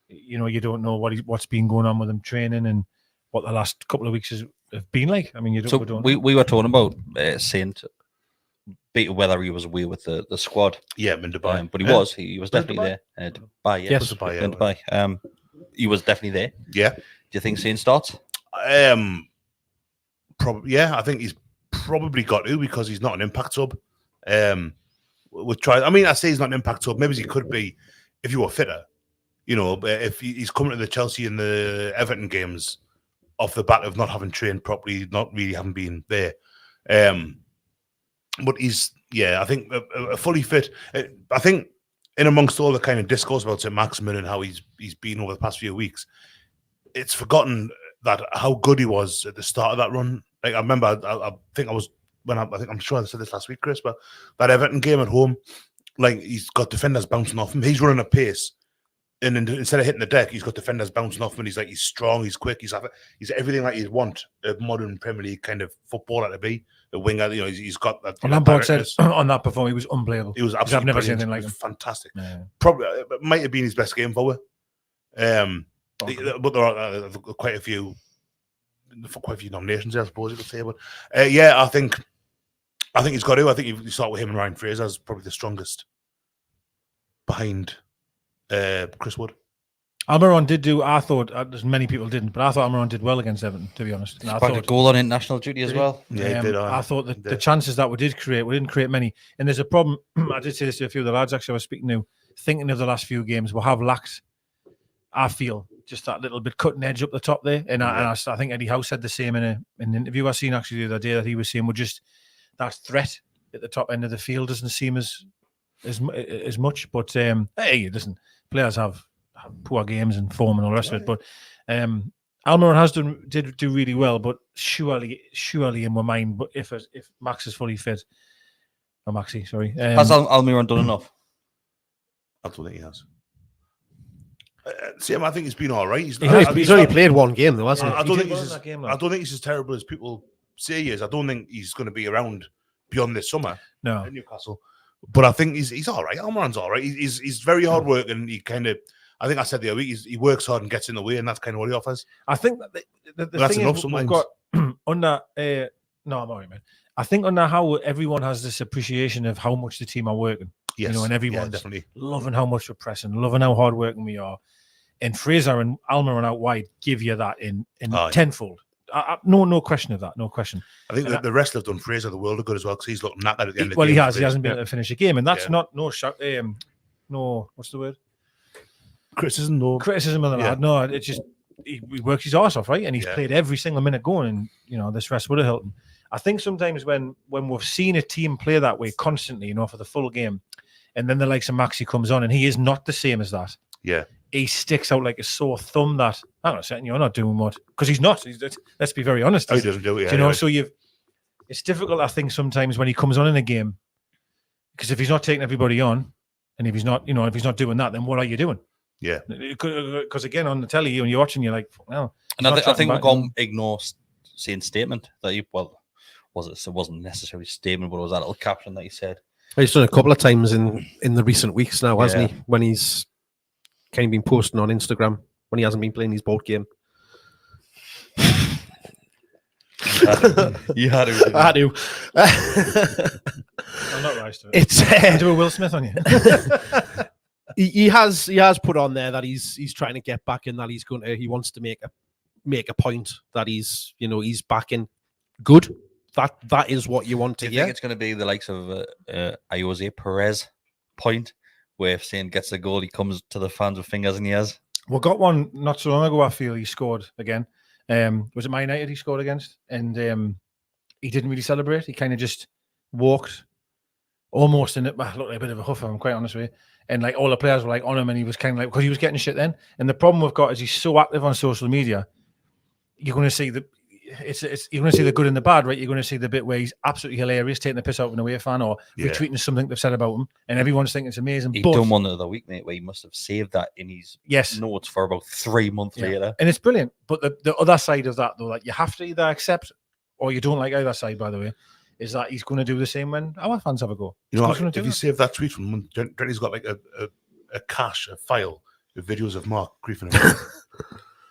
You don't know what's been going on with him training and what the last couple of weeks have been like. I mean, you don't. So we don't we were talking about Saint, whether he was away with the squad. Yeah, in Dubai. But he was definitely there. Dubai, yeah. Yes. Dubai, In Dubai. He was definitely there. Yeah. Do you think Saint starts? Probably. Yeah, I think he's probably got to because he's not an impact sub. We'll try. I mean, I say he's not an impact sub. Maybe he could be if you were fitter. If he's coming to the Chelsea and the Everton games off the back of not having trained properly, not really having been there. But I think a fully fit. I think in amongst all the kind of discourse about Saint-Maximin and how he's been over the past few weeks, it's forgotten that how good he was at the start of that run. Like I remember, I'm sure I said this last week, Chris, but that Everton game at home, like he's got defenders bouncing off him. He's running a pace. And instead of hitting the deck, he's got defenders bouncing off him. And he's strong, he's quick, he's everything like you'd want a modern Premier League kind of footballer to be. A winger, he's got that. And Lampard said on that performance, he was unplayable. He was absolutely. I've never seen anything like him. Fantastic. Yeah. Probably it might have been his best game forward. But there are quite a few nominations, I suppose you could say. But I think he's got to. I think you start with him and Ryan Fraser as probably the strongest behind Chris Wood. Almiron did do. I thought as many people didn't, but I thought Almiron did well against Everton. To be honest, I thought a goal on international duty as well. Yeah, he did. I thought that the chances that we didn't create many. And there's a problem. I did say this to a few of the lads actually I was speaking to, thinking of the last few games, we have lacked. I feel just that little bit cutting edge up the top there, and I think Eddie Howe said the same in an interview I seen actually the other day that he was saying we're just that threat at the top end of the field doesn't seem as much. But hey, listen, players have poor games and form and all the rest of it. But Almiron did do really well. But surely in my mind, but if Max is fully fit, or Maxi, sorry, has Almiron done enough? I don't think he has. I think he's been all right. He's only played one game though, hasn't he? I don't think he's as terrible as people say he is. I don't think he's going to be around beyond this summer. No, in Newcastle. But I think he's all right. Almiron's all right. He's very hard work, and he kind of. I think I said the other week he works hard and gets in the way, and that's kind of what he offers. I think that the thing is we've got under. No, I'm all right, man. I think under how everyone has this appreciation of how much the team are working. Yes, and everyone's definitely loving how much we're pressing, loving how hard working we are. And Fraser and Almiron out wide give you that in tenfold. No question of that. No question. I think the rest have done Fraser the world of good as well because he's looking knackered at the end of the game. Well, he has. He hasn't been able to finish a game, and that's not no. What's the word? Criticism. No criticism of the lad. No, it's just he works his arse off, right? And he's played every single minute going, and this rest would have helped him. I think sometimes when we've seen a team play that way constantly, for the full game, and then the likes of Maxi comes on, and he is not the same as that. Yeah. He sticks out like a sore thumb that I'm not saying you're not doing what because he's not. Let's be very honest. He doesn't do it. Yeah, so it's difficult. I think sometimes when he comes on in a game, because if he's not taking everybody on, and if he's not, if he's not doing that, then what are you doing? Yeah. Because again, on the telly, when you're watching, you're like, well. And I think we're going to ignore Saint's statement that it wasn't necessarily a statement, but it was that little caption that he said. He's done a couple of times in the recent weeks now, hasn't he? When he's kind of been posting on Instagram when he hasn't been playing his board game. You had to. I do. I'm not right to it. It's do a Will Smith on you. He has put on there that he's trying to get back in, that he wants to make a point that he's back in good. That is what you want to hear. Do you think it's going to be the likes of Jose Perez point, where if Saint gets a goal, he comes to the fans with fingers in the ears? We got one not so long ago. I feel he scored again. Was it Man United he scored against? And he didn't really celebrate. He kind of just walked almost in it. Looked like a bit of a huffer, I'm quite honest with you. And like all the players were like on him, and he was kind of like, because he was getting shit then. And the problem we've got is he's so active on social media. You're going to see it's you're going to see the good and the bad, right? You're going to see the bit where he's absolutely hilarious, taking the piss out of an away fan or retweeting something they've said about him, and everyone's thinking it's amazing. He done one the other week, mate, where he must have saved that in his notes for about 3 months later. And it's brilliant. But the other side of that, though, that you have to either accept or you don't like either side, by the way, is that he's going to do the same when our fans have a go. You know, if you save that tweet from Denny's got like a cache, a file of videos of Mark griefing him.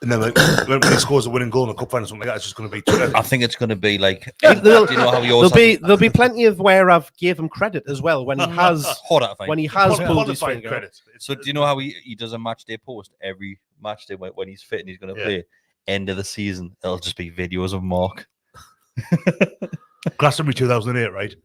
And then, like, when he scores a winning goal in a cup final or something like that, it's just going to be Twitter. I think it's going to be like, do you know how he always there'll be plenty of where I've gave him credit as well when he has pulled his finger. Credit. So do you know how he does a match day post every match day when he's fit and he's going to play? End of the season, it'll just be videos of Mark. Glastonbury 2008, right?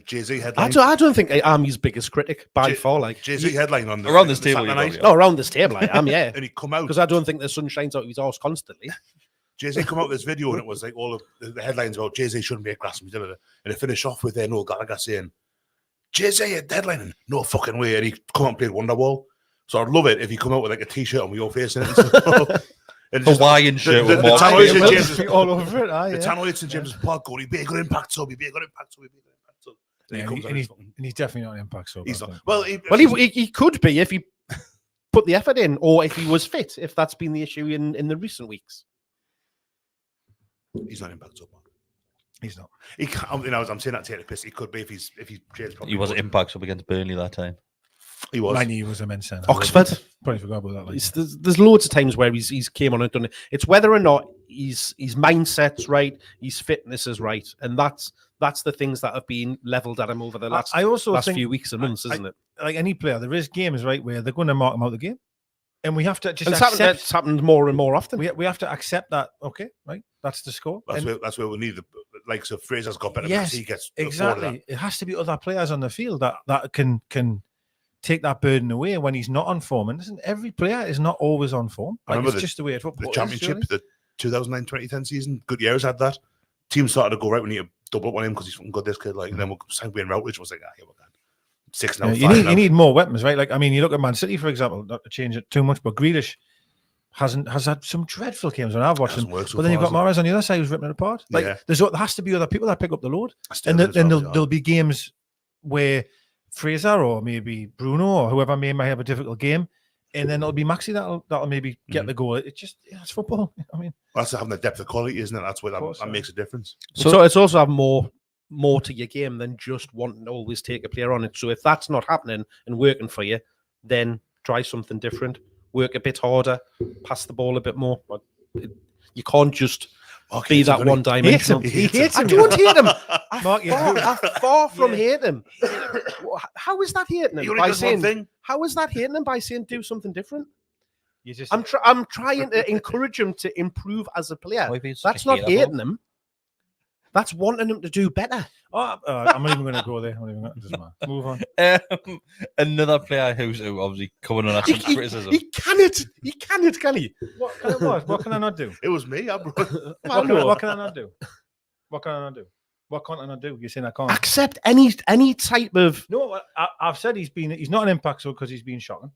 Jay-Z headline. I don't think I'm his biggest critic by far. Like Jay-Z headline on around this table. Around this table, I am. Yeah, and he come out because I don't think the sun shines out of his arse constantly. Jay-Z come out with this video and it was like all of the headlines about Jay-Z shouldn't be at Glastonbury, and it finished off with Noel Gallagher saying Jay-Z at headlining, no fucking way, and he come out and played Wonderwall. So I'd love it if he come out with like a t-shirt on with your face in it. And Hawaiian shirt with Mark. All over it. The Tannoy St James's Park goal. He'd be a good impact sub. He'd be a good impact sub. And he's definitely not an impact sub. He's not. Well, he could be if he put the effort in, or if he was fit. If that's been the issue in the recent weeks, he's not impact sub. He's not. He can't. You know, I'm saying that to take the piss. He could be if he's changed. He was impact sub against Burnley that time. He was. He was immense. Oxford. Probably forgot about that. Like. There's loads of times where he's came on and done it. It's whether or not his mindset's right, his fitness is right, and that's the things that have been levelled at him over the last few weeks and months, isn't it? Like any player, there is games right where they're going to mark him out of the game, and we have to just accept. It's happened more and more often. We have to accept that. Okay, right, that's the score. That's where we need the likes of Fraser's got better. Yes, he gets exactly. It has to be other players on the field that can take that burden away when he's not on form. And listen, every player is not always on form. Like, it's just the way it's the championship, the 2009-2010 season. Good years had that. Teams started to go, right, we need to double up on him because he's fucking good, this kid. Like, and then we're Saint-Maximin Routledge was like, here we go. 6 now. You need more weapons, right? Like, I mean, you look at Man City, for example, not to change it too much, but Grealish has had some dreadful games when I've watched him. But then you've got Mahrez on the other side who's ripping it apart. Like, there has to be other people that pick up the load. And then there'll be games where Fraser or maybe Bruno or whoever may have a difficult game, and then it'll be Maxi that'll maybe get the goal. It's just it's football. I mean, that's having the depth of quality, isn't it? That's where that makes a difference. So it's also have more to your game than just wanting to always take a player on it. So if that's not happening and working for you, then try something different. Work a bit harder, pass the ball a bit more. But you can't just be that one-dimensional. He hates him. I don't hate him. Mark, I far from hating him. How is that hating him? How is that hating him by saying do something different? I'm trying to encourage him to improve as a player. That's not hating him. That's wanting him to do better. I'm not even going to go there. Move on. Another player who's obviously coming on some criticism. He can it, can he? What can I not do? It was me. What can I not do? What can I not do? What can't I not do? You're saying I can't accept any type of. No, I've said he's not an impact so because he's been shocking.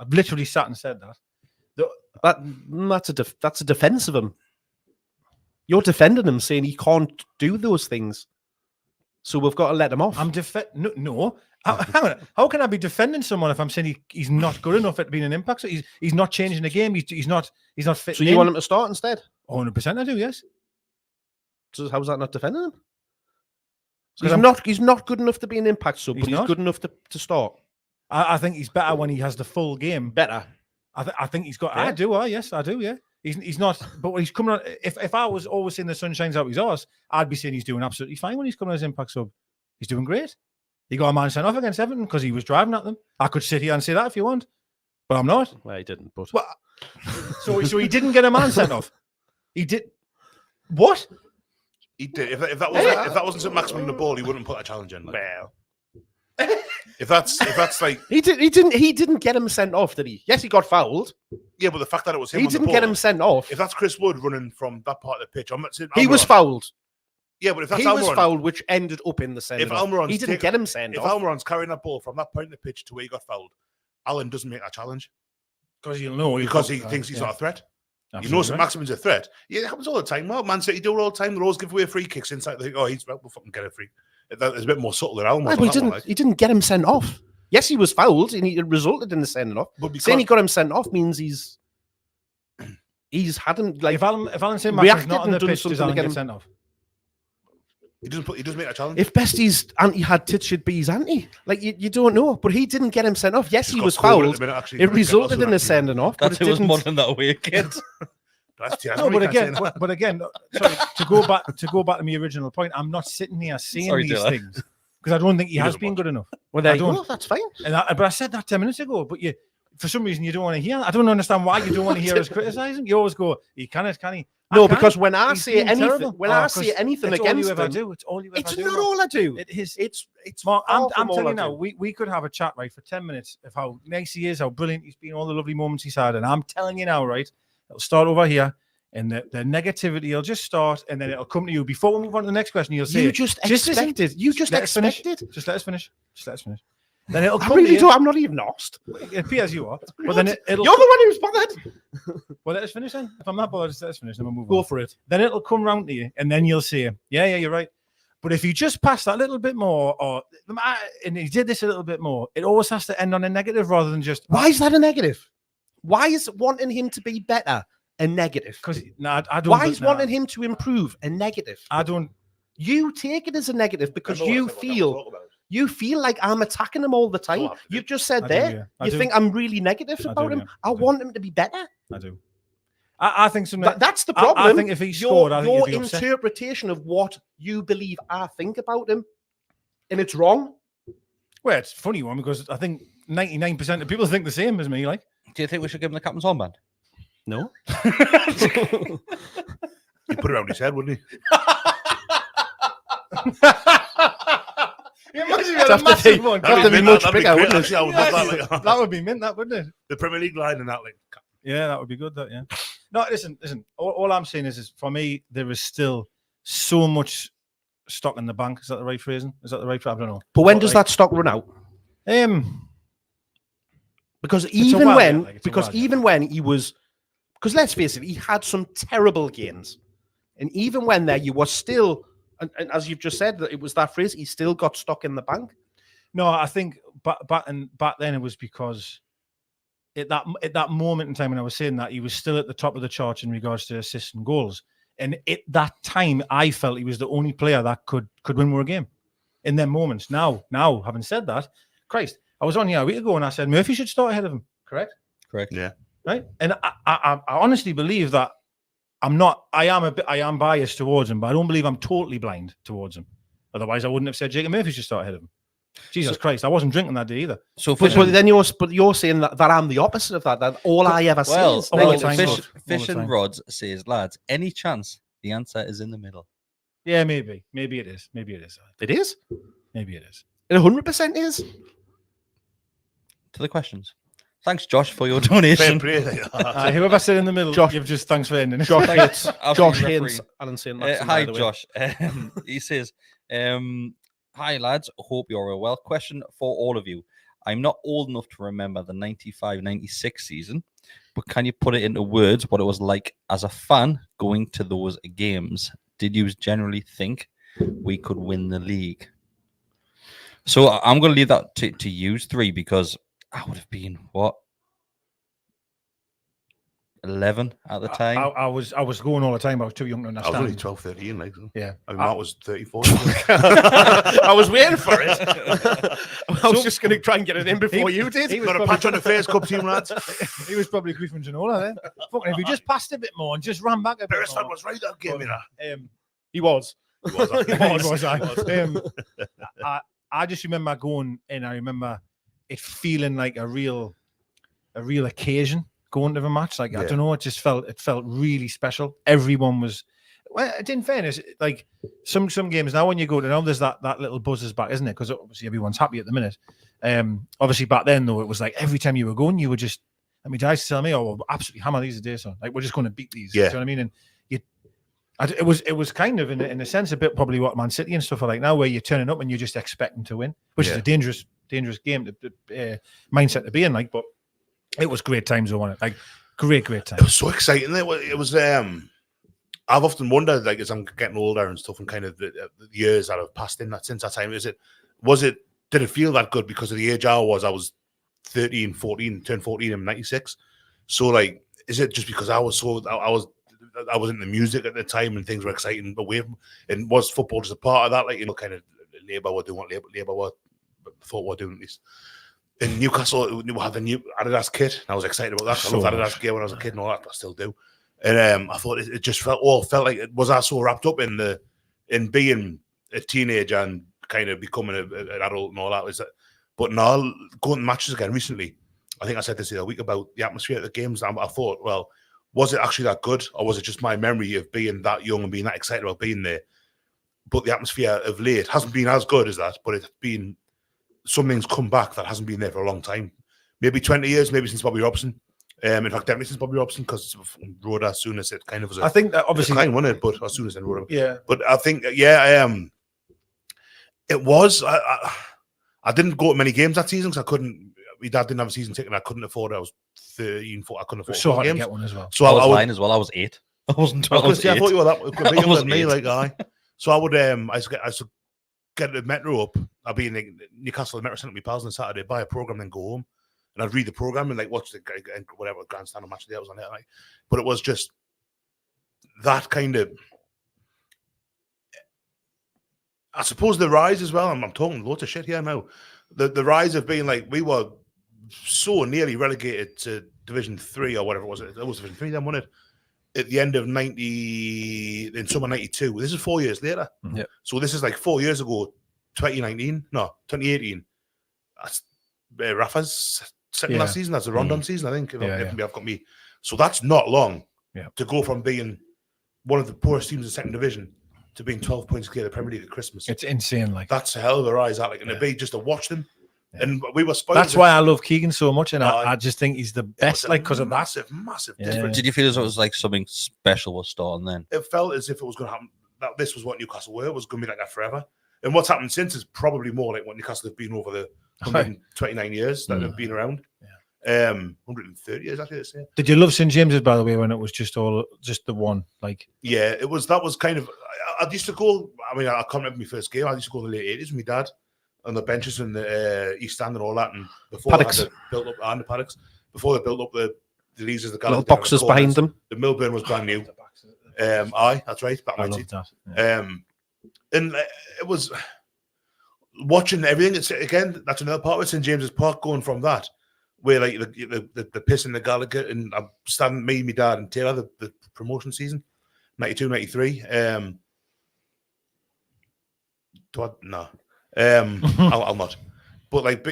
I've literally sat and said that. That's a defense of him. You're defending him, saying he can't do those things. So we've got to let him off. No. Hang on. How can I be defending someone if I'm saying he's not good enough at being an impact? So he's not changing the game. He's not fit. So you want him to start instead? 100% I do, yes. So how's that not defending him? So he's not good enough to be an impact sub, but he's good enough to start. I think he's better when he has the full game. Better. I think he's got. Yeah. Yes, I do. Yeah. He's not, but when he's coming on, if I was always saying the sun shines out his arse, I'd be saying he's doing absolutely fine when he's coming as impact sub. He's doing great. He got a man sent off against Everton because he was driving at them. I could sit here and say that if you want, but I'm not. Well, he didn't. But so he didn't get a man sent off. He did. What? He did. If that wasn't Saint-Maximin on the ball, he wouldn't put a challenge in. Well. If that's like he didn't get him sent off, did he? Yes, he got fouled. Yeah, but the fact that it was him, he didn't get him sent off. If that's Chris Wood running from that part of the pitch, I'm not saying he was fouled. Yeah, but if that's he was fouled, which ended up in the send. If Almiron's he didn't get him sent off. If Almiron's carrying that ball from that point in the pitch to where he got fouled, Alan doesn't make that challenge because he'll know because he thinks he's not a threat. You know Saint-Maximin's a threat. Yeah, it happens all the time. Well, Man City do it all the time. They always give away free kicks inside. They think, oh, we'll fucking get a free. It's a bit more subtle than Almo. He didn't get him sent off. Yes, he was fouled, and it resulted in the sending off. But saying he got him sent off means he's had him like. If Alan Saint-Maximin's not on the pitch, does Alan get sent off? He doesn't make a challenge. If Bestie's anti had tit, should be his anti. Like you don't know, but he didn't get him sent off. Yes, he was fouled. It resulted in a sending off. But it was muddling that away, kid. No, but again, sorry, to go back to my original point, I'm not sitting here saying these things because I don't think he has been good enough. Well, there you go. That's fine. But I said that 10 minutes ago. But for some reason, you don't want to hear. I don't understand why you don't want to hear us criticizing. You always go, "He can he?" No, because when I say anything against him, it's all you ever do. It's not all I do. It's Mark, I'm telling you now, we could have a chat, right, for 10 minutes of how nice he is, how brilliant he's been, all the lovely moments he's had. And I'm telling you now, right, it'll start over here, and the negativity will just start, and then it'll come to you. Before we move on to the next question, you'll say, You just expected. Just let us finish. Then it'll come I'm not even asked. It appears you are. But then you're the one who's bothered. Well, let us finish then. If I'm not bothered, just let us finish. Then we'll move on. Go for it. Then it'll come round to you, and then you'll say, yeah, you're right. But if you just pass that little bit more, and he did this a little bit more, it always has to end on a negative rather than just. Why is that a negative? Why is wanting him to be better a negative? Because I don't. Why is wanting him to improve a negative? I don't. You take it as a negative because you feel like I'm attacking him all the time. You've just said you think I'm really negative about him. I want him to be better. I do. I think that's the problem. I think if he scored, your interpretation of what you believe I think about him, and it's wrong. Well, it's a funny one because I think 99% of people think the same as me. Like, do you think we should give him the captain's armband? No. He'd put it around his head, wouldn't he? Imagine you had a massive one. That'd be much bigger, wouldn't it? That would be mint, that wouldn't it? The Premier League line and that, like. Yeah, that would be good. That No, listen. All I'm saying is for me, there is still so much stock in the bank. Is that the right phrasing? Is that the right? I don't know. But when does that stock run out? Because even when he was, because let's face it, he had some terrible games, and even when you were still. And as you've just said, that it was that phrase, he still got stock in the bank. No, I think back then it was because at that moment in time when I was saying that, he was still at the top of the charts in regards to assists and goals. And at that time, I felt he was the only player that could win more a game in them moments. Now, having said that, Christ, I was on here a week ago and I said Murphy should start ahead of him. Correct. Yeah. Right. And I honestly believe that. I am biased towards him, but I don't believe I'm totally blind towards him. Otherwise, I wouldn't have said Jacob Murphy should start ahead of him. Jesus Christ, I wasn't drinking that day either. So, but then you're saying that I'm the opposite of that. That all I ever say is Fish and Rods says, lads, any chance the answer is in the middle? Yeah, maybe it is. It is. Maybe it is. It 100% is. To the questions. Thanks, Josh, for your donation. Whoever said in the middle, Josh, you've just thanks for ending it. Josh Haynes, Alan Saint-Maximin. Hi, Josh. He says, hi, lads. Hope you're all well. Question for all of you. I'm not old enough to remember the 95-96 season, but can you put it into words what it was like as a fan going to those games? Did you generally think we could win the league? So I'm going to leave that to you three because I would have been, 11 at the time? I was going all the time. I was too young to understand. I was only 12, 13. Like, yeah. I mean, Mark was 34. I was waiting for it. I was just going to try and get it in before you did. He got a patch on the face, cup team, lads. He was probably Griffin Ginola then. Fucking, if he just passed a bit more and just ran back a bit more. Was right that game, He was. I just remember going in. I remember it feeling like a real occasion going to the match. Like, I don't know, it felt really special. Everyone was, well, in fairness, like some games now when you go to now, there's that little buzz is back, isn't it? Because obviously everyone's happy at the minute. Obviously back then though, it was like every time you were going, you were just, I mean, guys tell me, oh, we'll absolutely hammer these today, so like we're just going to beat these. You know what I mean? And it was kind of in a sense a bit probably what Man City and stuff are like now, where you're turning up and you're just expecting to win, which is a dangerous game mindset to be in. Like, but it was great times. I want it. Like, Great time. It was so exciting. It was. I've often wondered, like, as I'm getting older and stuff, and kind of the years that have passed in that since that time. Did it feel that good because of the age I was? I was 13, 14, turned 14 in '96. So, like, is it just because I was into music at the time and things were exciting away from, and was football just a part of that? Like, kind of Labour were doing what Labour were thought were doing at least. In Newcastle, we had the new Adidas kit, and I was excited about that. I loved Adidas gear when I was a kid and all that. I still do. And I thought it just felt like it was. I so wrapped up in being a teenager and kind of becoming an adult and all that. But now going to matches again recently, I think I said this the other week about the atmosphere at the games. I thought, well, was it actually that good, or was it just my memory of being that young and being that excited about being there? But the atmosphere of late hasn't been as good as that. But it's been something's come back that hasn't been there for a long time. Maybe 20 years, maybe since Bobby Robson. In fact, definitely since Bobby Robson, because Rhoda, as soon as it kind of was. I think that obviously kind of won it, but as soon as it Rhoda. Yeah. But I think, it was. I didn't go to many games that season because I couldn't. My dad didn't have a season ticket, and I couldn't afford it. I was 13, 14. I couldn't afford so hard games. to get one as well. So I was 9 as well. I was 8. I wasn't 12. I thought you were that. Could be younger than me, 8. like I. So I would. I used to get the metro up. I'd be in Newcastle, the metro centre with my pals on Saturday, buy a program, then go home. And I'd read the program and like watch the whatever grandstand or match of the day was on it. Like, but it was just that kind of. I suppose the rise as well. I'm talking loads of shit here now. The rise of being like we were so nearly relegated to Division 3 or whatever it was. It was Division 3 then, wasn't it? At the end of in summer '92. This is 4 years later. Yeah. So this is like 4 years ago, 2018. That's Rafa's second last season. That's the Rondon season, I think. I've got me. So that's not long to go from being one of the poorest teams in second division to being 12 points clear of the Premier League at Christmas. It's insane. Like that's a hell of a rise, Alec. And it'd be just to watch them. And we were spoiled. That's why I love Keegan so much, and I just think he's the best. Like because of that massive difference. Did you feel as though it was like something special was starting then? It felt as if it was going to happen. That this was what Newcastle were. It was going to be like that forever. And what's happened since is probably more like what Newcastle have been over the 129 years that have been around. 130 years actually. This year. Did you love St James's, by the way, when it was just the one? Like, yeah, it was. That was kind of. I used to go. I mean, I can't remember my first game. I used to go in the late 80s with my dad on the benches in the East Stand and all that. And before paddocks. they had built up the paddocks, before they built up the leases, the little boxes behind them. The Milburn was brand new. Aye, that's right. I love that. Yeah. And it was watching everything. It's again, that's another part of it. St James's Park, going from that, where like the piss in the Gallowgate, and I'm standing, me, my dad, and Taylor, the promotion season, 92, 93. No, I'll not. But like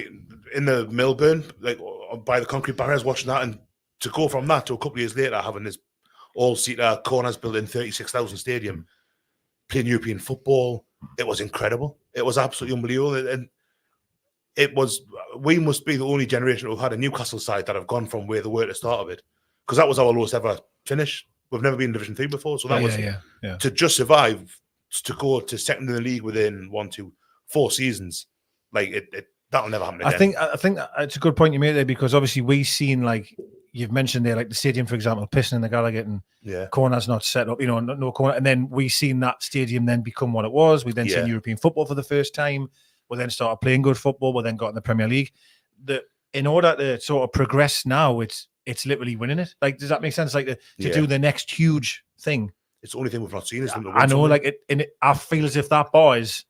in the Milburn, like by the concrete barriers, watching that, and to go from that to a couple of years later having this all-seater corners built in 36,000 stadium, playing European football, it was incredible. It was absolutely unbelievable, and it was. We must be the only generation who've had a Newcastle side that have gone from where they were at the start of it, because that was our lowest ever finish. We've never been in Division 3 before, so that was to just survive, to go to second in the league within 1, 2, 4 seasons. Like that'll never happen again. I think it's a good point you made there, because obviously we've seen, like you've mentioned there, like the stadium, for example, pissing in the Gallowgate and corners not set up, no corner, and then we seen that stadium then become what it was. We then seen European football for the first time. We then started playing good football. We then got in the Premier League. In order to sort of progress now, it's literally winning it. Like, does that make sense? Like to do the next huge thing. It's the only thing we've not seen. I know, like I feel as if that bar is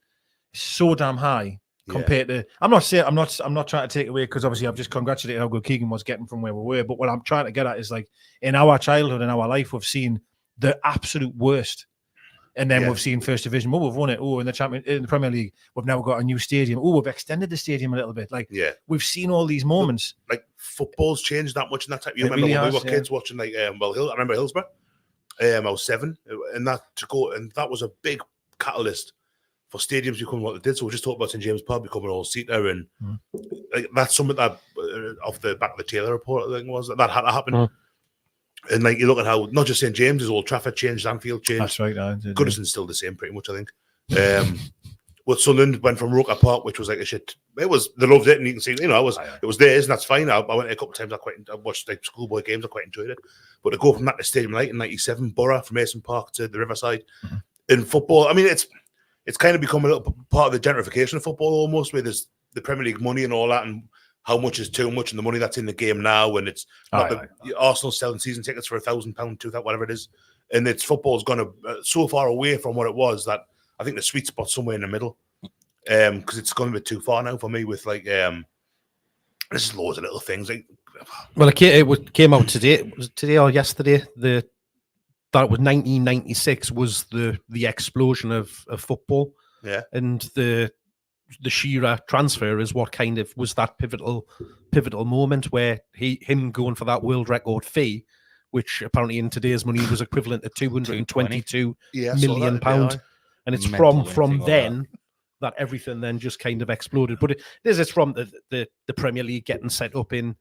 so damn high compared to. I'm not trying to take away, because obviously I've just congratulated how good Keegan was getting from where we were. But what I'm trying to get at is, like, in our childhood, in our life, we've seen the absolute worst. And then we've seen First Division. Oh, we've won it. Oh, in the Premier League, we've now got a new stadium. Oh, we've extended the stadium a little bit. Like, we've seen all these moments. Like, football's changed that much in that time. You remember when we were kids watching, like, I remember Hillsborough. I was 7, and that was a big catalyst for stadiums becoming what they did. So we just talked about St James Park becoming all-seater, and like, that's something that off the back of the Taylor report, I think was that had to happen. And like, you look at how not just St James's, Old Trafford changed, Anfield changed. That's right. Goodison's still the same, pretty much, I think. But Sunderland went from Roker Park, which was like a shit. They loved it, and you can see, it was theirs, and that's fine. I went a couple of times. I watched like schoolboy games. I quite enjoyed it. But to go from that to Stadium Light in '97, Borough from Mason Park to the Riverside in football, I mean, it's kind of become a little part of the gentrification of football almost, where there's the Premier League money and all that, and how much is too much, and the money that's in the game now, and it's Arsenal selling season tickets for £1,000, £2,000, whatever it is, and it's football's gone so far away from what it was that I think the sweet spot's somewhere in the middle, because it's gone a bit too far now for me with like there's loads of little things. Like, well, it came out today. Was it today or yesterday? That was 1996 was the explosion of football. Yeah, and the Shearer transfer is what kind of was that pivotal moment where him going for that world record fee, which apparently in today's money was equivalent to £222 million pound, and it's from then that everything then just kind of exploded. But it's from the Premier League getting set up in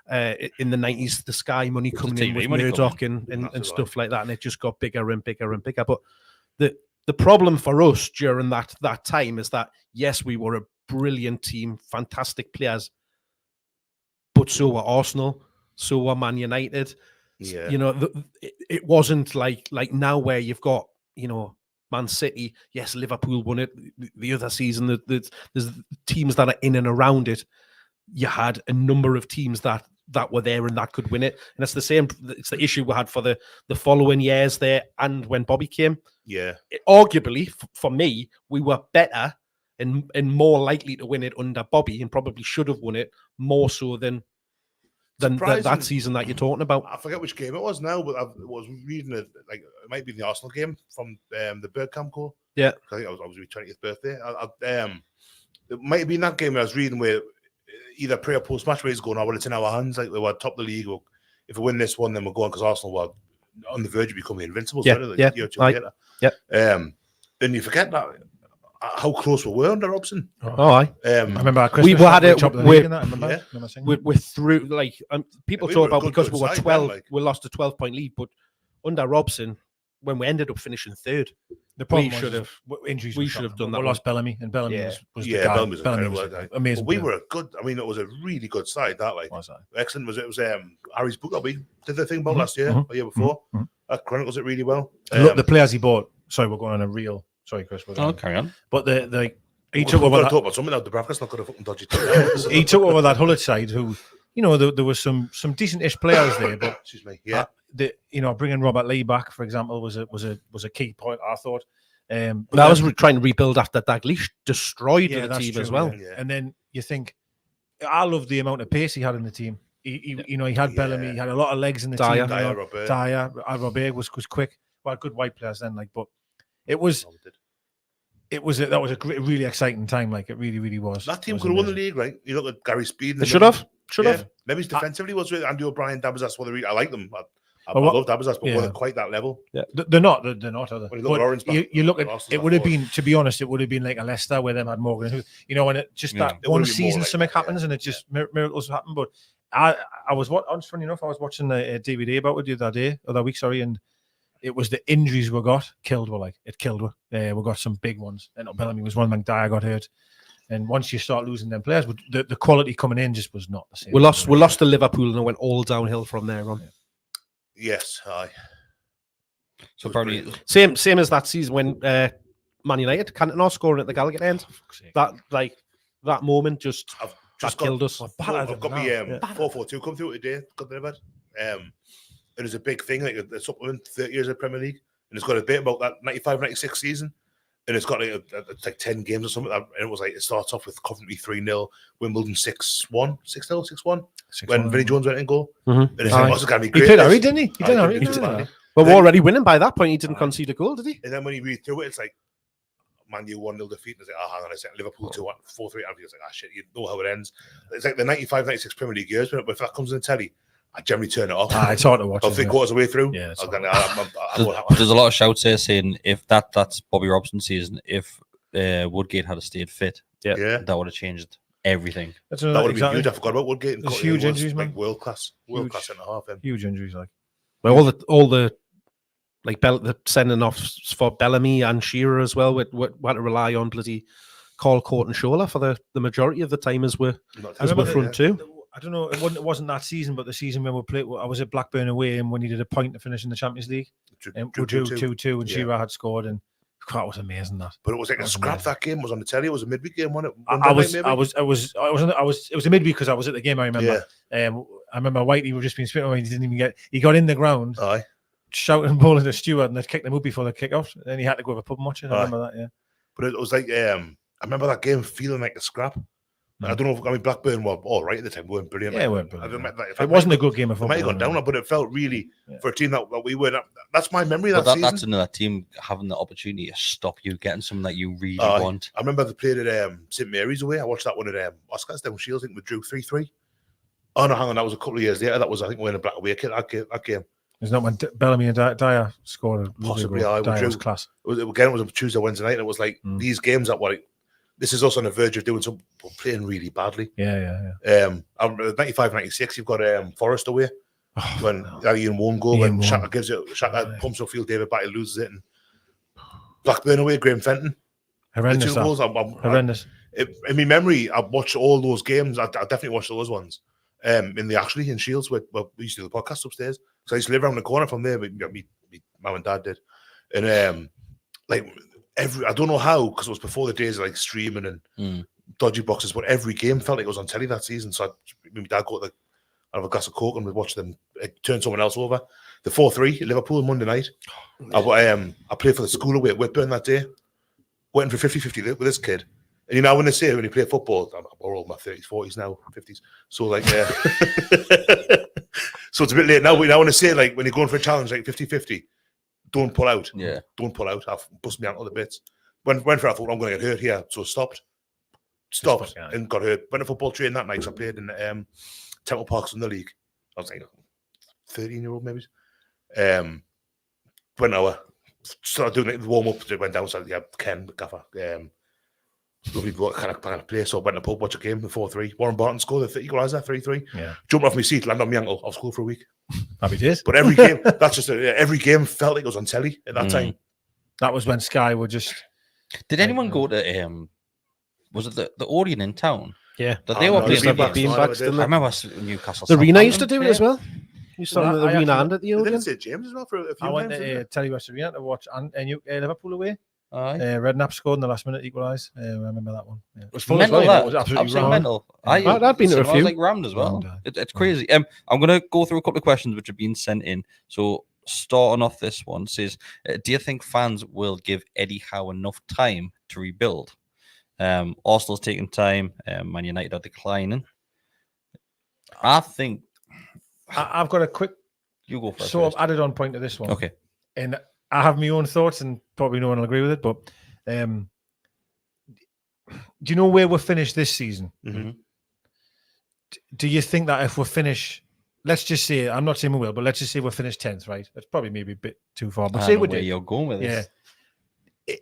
the 90s, the Sky money coming in with Murdoch and stuff like that, and it just got bigger and bigger and bigger. But the problem for us during that time is that, yes, we were a brilliant team, fantastic players, but so were Arsenal, so were Man United. Yeah. You know, it wasn't like now where you've got, you know, Man City. Yes, Liverpool won it the other season. There's teams that are in and around it. You had a number of teams that were there and that could win it. And it's the same. It's the issue we had for the following years there and when Bobby came. Yeah. Arguably, for me, we were better and more likely to win it under Bobby, and probably should have won it more so than that season that you're talking about. I forget which game it was now, but I was reading it. Like, it might be the Arsenal game from the Bergkamp goal. Yeah. I think it was my 20th birthday. It might have been that game I was reading where either pre or post match where he's going, well, it's in our hands. Like, we were top of the league. If we win this one, then we're going, because Arsenal were on the verge of becoming invincible. Yeah, Like a year or two later. Yeah. And you forget that how close we were under Robson. I remember we had it. We're through. Like people talk about because we were 12, we lost a 12-point lead, but under Robson, when we ended up finishing third, the problem injuries. We should have done that. We lost Bellamy, and Bellamy was the guy. Bellamy was amazing. We were a good. I mean, it was a really good side. That excellent. It was Harry's book that we did the thing about last year, or year before. That chronicles it really well. Look, the players he bought. Sorry, we're going on a real. Sorry, Chris. Carry on. But he took over that. Talk about something now. Dubravka's not going to fucking dodgy. He took over that Hullett side. Who, you know, there was some decent-ish players there, but excuse me. Yeah. Bringing Robert Lee back, for example, was a key point. I thought. But I was trying to rebuild after Dalglish destroyed the team as well. Yeah. And then you think, I love the amount of pace he had in the team. He had Bellamy, he had a lot of legs in the team. Dyer, Robert was quick. Well, good white players then, like, but that was a great, really exciting time. Like, it really, really was. That team could have won the league, right? You look at Gary Speed. They should have. Maybe defensively was with Andy O'Brien, Dabas. I like them. I love Dabas, but wasn't quite that level. Yeah, they're not. Are they? When you look at it, would have been, to be honest, it would have been like a Leicester where them had Morgan. You know, when it just that one season something happens and it just miracles happen. But I was funny enough, I was watching a DVD about it the other week, and it was the injuries we got killed. It killed. We got some big ones. And Bellamy was one. Dyer got hurt. And once you start losing them players, the quality coming in just was not the same. We lost to Liverpool and it went all downhill from there on. Yes, aye. So probably same as that season when Man United, Cantona scoring at the Gallowgate end. That moment just killed us. I've got me 4-4-2 come through today. Got the it was a big thing, like a supplement 30 years of Premier League, and it's got a bit about that 95-96 season, and it's got like 10 games or something. And it was like, it starts off with Coventry 3-0, Wimbledon 6-1, 6-0, 6-1, when Vinnie Jones went in goal. And it's like, it's going to be great. He played Harry, didn't he? He did Harry. But we're already winning by that point. He didn't concede a goal, did he? And then when you read through it, it's like Man U 1-0 defeat, and it's like, hang on a second, Liverpool 2-1, 4-3. It's like, shit, you know how it ends. It's like the 95-96 Premier League years, but if that comes in the telly, I generally turn it off. It's hard to watch. I'm 3/4 of the way through. Yeah, there's a lot of shouts there saying if that's Bobby Robson season, if Woodgate had stayed fit, that would have changed everything. That would have been huge. I forgot about Woodgate. There's huge injuries, man. World class centre half. Huge injuries, like. Well, all the like the sending off for Bellamy and Shearer as well. We had to rely on bloody Call, Court and Shola for the majority of the time as we're front two. I don't know. It wasn't that season, but the season when we played, I was at Blackburn away, and we needed a point to finish in the Champions League. We drew 2-2, and Shearer had scored, and that was amazing. That, but it was like a scrap. Amazing. That game was on the telly. It was a midweek game, wasn't it? It was a midweek because I was at the game. I remember. I remember Whitey was just being spit away. He didn't even get. He got in the ground, shouting, bowling the steward, and they kicked him up before the kick off. Then he had to go to a pub and watch it. I remember that. Yeah, but it was like I remember that game feeling like a scrap. I don't know. Blackburn were all right at the time. We weren't brilliant. Yeah, we weren't brilliant. It wasn't a good game of football. It might have gone down, but it felt really for a team that we weren't. That's my memory of that season. That's another team having the opportunity to stop you getting something that you really want. I remember they played at St Mary's away. I watched that one at Oscars down Shields. I think we drew 3-3. Oh no, hang on. That was a couple of years later. That was, I think, we're in a black away kit. That game. It's not when Bellamy and Dyer scored. Possibly, Dyer was class. It was a Tuesday, Wednesday night, and it was like these games that were. This is us on the verge of doing some playing really badly. Yeah. 95-96, you've got Forest away when Ian won goal and Shaka pumps upfield, David Batty loses it, and Blackburn away, Graham Fenton. Horrendous. Horrendous. In my memory, I've watched all those games. I definitely watched those ones. In Shields, where we used to do the podcast upstairs. So I used to live around the corner from there. But me mum and dad did, and I don't know how, because it was before the days of like streaming and dodgy boxes, but every game felt like it was on telly that season. So my dad go to have a glass of Coke and we'd watch them turn someone else over. The 4-3 Liverpool Monday night. I played for the school away at Whitburn that day. Waiting for 50-50 with this kid. And you know, when they say when you play football, I'm all in my 30s, 40s now, 50s. So like, so it's a bit late now, but now when they say like, when you're going for a challenge, like 50-50, don't pull out. Yeah. Don't pull out. I've busted me out of the bits. Went for it, I thought I'm going to get hurt here. So stopped and got hurt. Went to football training that night. So I played in Temple Parks in the league. I was like 13-year-old maybe. Went over. Started doing the warm-up. Went down. So Ken, Gaffer. Lovely kind of play. So I went to the pub, watch a game, the 4-3. Warren Barton scored the equaliser, 3-3. Yeah. Jumped off my seat, landed on my ankle. I was school for a week. Happy days. But every game, every game felt like it was on telly at that time. That was when Sky were just. Did anyone go to was it the Odeon in town? Yeah, that they were playing beanbags. I remember Newcastle. The Arena used to do it as well. You saw the Arena and at the Odeon. Didn't say James as well for a few I went to Telly West Arena to watch Liverpool away. Redknapp scored in the last minute, equalised. I remember that one. Yeah. It was full as well. It was absolutely mental. I'd been to a few. I was like rammed as well. It's crazy. I'm going to go through a couple of questions which have been sent in. So starting off this one says, do you think fans will give Eddie Howe enough time to rebuild? Arsenal's taking time. Man United are declining. I think I've got a quick. You go first. So I've added on point to this one. Okay. And I have my own thoughts, and probably no one will agree with it. But do you know where we're finished this season? Mm-hmm. Do you think that if we finish, let's just say, I'm not saying we will, but let's just say we're finished 10th, right? That's probably maybe a bit too far. But say we did. You're going with this.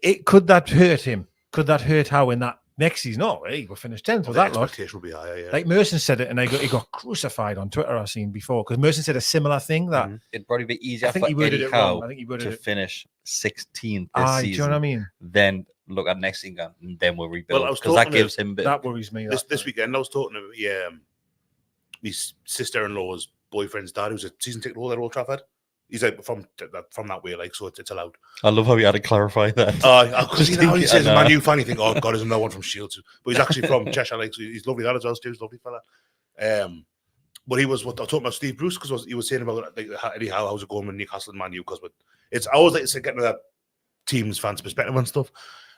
Yeah. Could that hurt him? Could that hurt Howe in that next season? No, hey, we're finished 10th with that lot. Expectation will be higher, yeah. Like Merson said it, and he got crucified on Twitter. I've seen before because Merson said a similar thing that it'd probably be easier for Eddie Howe to finish 16th this season. Do you know what I mean? Then look at next season, and then we'll rebuild. Well, because that gives him. That worries me. This weekend, I was talking to my sister-in-law's boyfriend's dad, who's a season ticket holder at Old Trafford. He's like from that way, like, so it's allowed. I love how he had to clarify that. Because he says a Man U fan, you think, oh God, there's another one from Shields, but he's actually from Cheshire, like, so he's lovely lad as well. Stu's lovely fella. But he was I talking about Steve Bruce because he was saying about like Eddie Howe, how's it going with Newcastle and Man U? Because it's I always like to get into that team's fans' perspective and stuff.